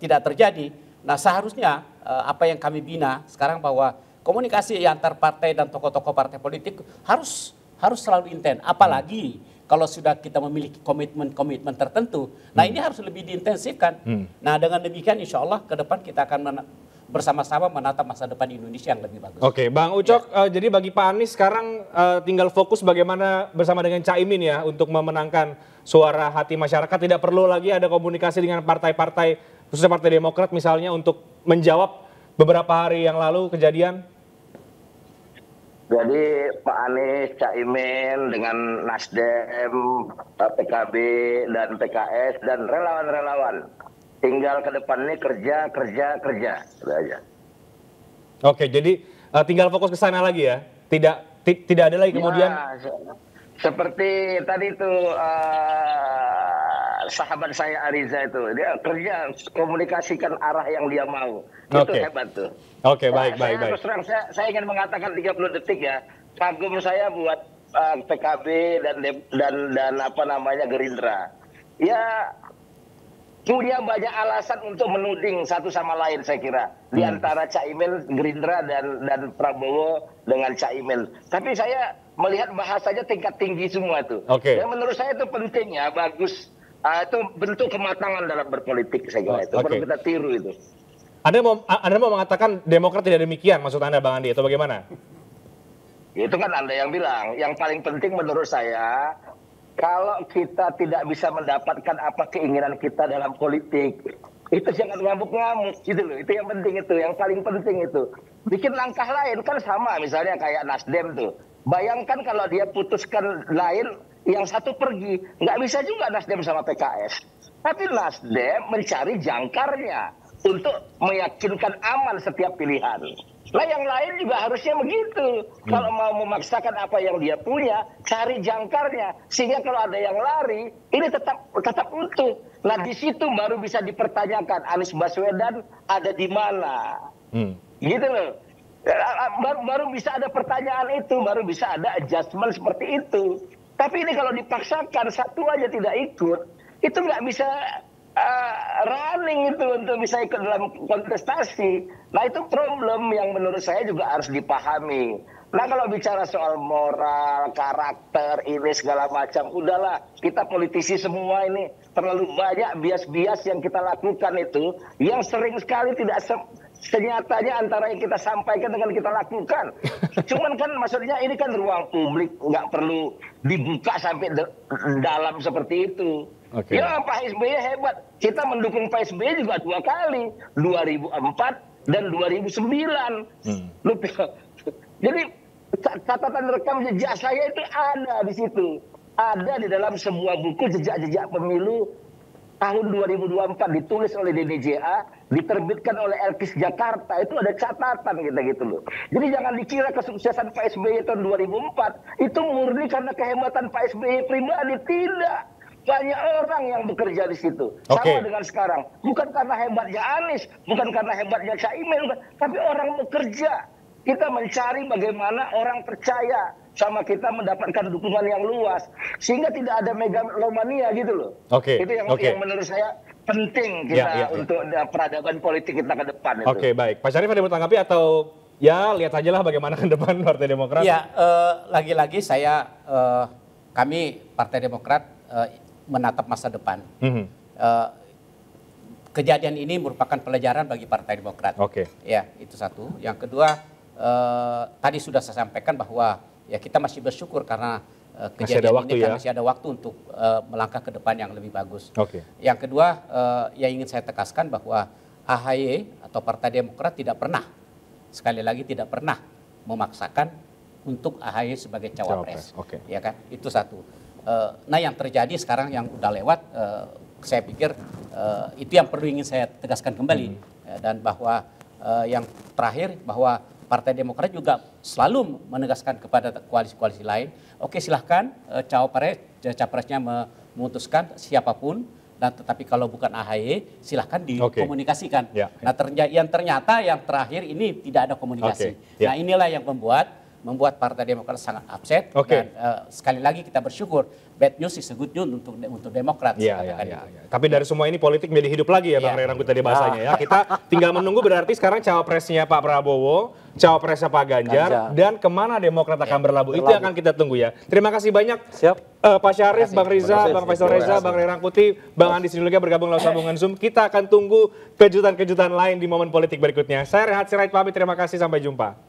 tidak terjadi. Nah, seharusnya apa yang kami bina sekarang bahwa komunikasi antar partai dan tokoh-tokoh partai politik harus selalu intens. Apalagi kalau sudah kita memiliki komitmen tertentu. Nah, ini harus lebih diintensifkan. Nah, dengan demikian insya Allah ke depan kita akan bersama-sama menatap masa depan Indonesia yang lebih bagus. Oke, Bang Ucok, jadi bagi Pak Anies sekarang tinggal fokus bagaimana bersama dengan Caimin ya untuk memenangkan suara hati masyarakat. Tidak perlu lagi ada komunikasi dengan partai-partai, khususnya Partai Demokrat misalnya untuk menjawab beberapa hari yang lalu kejadian. Jadi Pak Anies, Caimin dengan Nasdem, PKB dan PKS dan relawan-relawan. Tinggal ke depan ini kerja. Udah aja. Oke, jadi tinggal fokus ke sana lagi ya? Tidak ada lagi kemudian? Ya, seperti tadi itu sahabat saya Ariza itu. Dia kerja, komunikasikan arah yang dia mau. Itu hebat tuh. Oke, baik. Terus terang, saya ingin mengatakan 30 detik ya. Kagum saya buat PKB dan apa namanya Gerindra. Ya, punya banyak alasan untuk menuding satu sama lain saya kira. Di antara Caimin, Gerindra dan Prabowo dengan Caimin. Tapi saya melihat bahasanya tingkat tinggi semua itu. Dan menurut saya itu penting ya, bagus. Itu bentuk kematangan dalam berpolitik saya kira itu. Perlu kita tiru itu. Anda mau mengatakan Demokrat tidak demikian maksud Anda Bang Andi atau bagaimana? Itu kan Anda yang bilang. Yang paling penting menurut saya, kalau kita tidak bisa mendapatkan apa keinginan kita dalam politik, itu jangan ngamuk-ngamuk gitu loh. Itu yang penting itu, yang paling penting itu. Bikin langkah lain kan sama misalnya kayak Nasdem tuh. Bayangkan kalau dia putuskan lain, yang satu pergi. Nggak bisa juga Nasdem sama PKS. Tapi Nasdem mencari jangkarnya untuk meyakinkan aman setiap pilihan. Nah yang lain juga harusnya begitu. Kalau mau memaksakan apa yang dia punya, cari jangkarnya. Sehingga kalau ada yang lari, ini tetap utuh. Nah di situ baru bisa dipertanyakan Anies Baswedan ada di mana. Gitu loh. Baru bisa ada pertanyaan itu, baru bisa ada adjustment seperti itu. Tapi ini kalau dipaksakan, satu aja tidak ikut, itu nggak bisa running itu untuk bisa ikut dalam kontestasi. Nah itu problem yang menurut saya juga harus dipahami. Nah kalau bicara soal moral, karakter, ini segala macam, udahlah kita politisi semua ini terlalu banyak bias-bias yang kita lakukan itu, yang sering sekali tidak senyatanya antara yang kita sampaikan dengan kita lakukan. Cuman kan maksudnya ini kan ruang publik, nggak perlu dibuka sampai dalam seperti itu. Ya Pak SBY hebat. Kita mendukung Pak SBY juga 2 kali. 2004 dan 2009. Jadi catatan rekam jejak saya itu ada di situ. Ada di dalam sebuah buku jejak-jejak pemilu tahun 2024 ditulis oleh DNJA, diterbitkan oleh Elkis Jakarta. Itu ada catatan kita gitu loh. Jadi jangan dikira kesuksesan Pak SBY tahun 2004 itu murni karena kehebatan Pak SBY pribadi. Tidak. Banyak orang yang bekerja di situ. Sama dengan sekarang. Bukan karena hebatnya Anies, bukan karena hebatnya Caimin, tapi orang bekerja. Kita mencari bagaimana orang percaya sama kita mendapatkan dukungan yang luas. Sehingga tidak ada megalomania gitu loh. Itu yang menurut saya penting kita untuk peradaban politik kita ke depan. Oke, baik. Pak Syarif ada mau tanggapi atau ya lihat aja lah bagaimana ke depan Partai Demokrat? Ya, lagi-lagi kami Partai Demokrat menatap masa depan. Kejadian ini merupakan pelajaran bagi Partai Demokrat. Ya, itu satu. Yang kedua, tadi sudah saya sampaikan bahwa ya kita masih bersyukur karena kejadian ini kan masih ada waktu untuk melangkah ke depan yang lebih bagus. Yang kedua, yang ingin saya tegaskan bahwa AHY atau Partai Demokrat tidak pernah, sekali lagi tidak pernah memaksakan untuk AHY sebagai cawapres. Ya kan? Itu satu. Nah yang terjadi sekarang yang udah lewat, saya pikir itu yang perlu ingin saya tegaskan kembali. Dan bahwa yang terakhir bahwa Partai Demokrat juga selalu menegaskan kepada koalisi-koalisi lain, oke silahkan capresnya memutuskan siapapun, dan tetapi kalau bukan AHY silahkan dikomunikasikan. Nah yang ternyata yang terakhir ini tidak ada komunikasi. Nah inilah yang membuat Partai Demokrat sangat upset. Dan sekali lagi kita bersyukur bad news is a good news untuk Demokrat. Tapi dari semua ini politik menjadi hidup lagi ya Bang Ray Rangkuti tadi bahasanya ya. Kita tinggal menunggu berarti sekarang cawapresnya Pak Prabowo, cawapresnya Pak Ganjar, dan kemana Demokrat akan berlabuh. Itu yang akan kita tunggu ya. Terima kasih banyak. Pak Syarif, Bang Riza, Bang Faisal Reza, Bang Ray Rangkuti, Bang Andi Sinulinga bergabung lewat sambungan Zoom. Kita akan tunggu kejutan-kejutan lain di momen politik berikutnya. Saya Rehat Sirait pamit, terima kasih, sampai jumpa.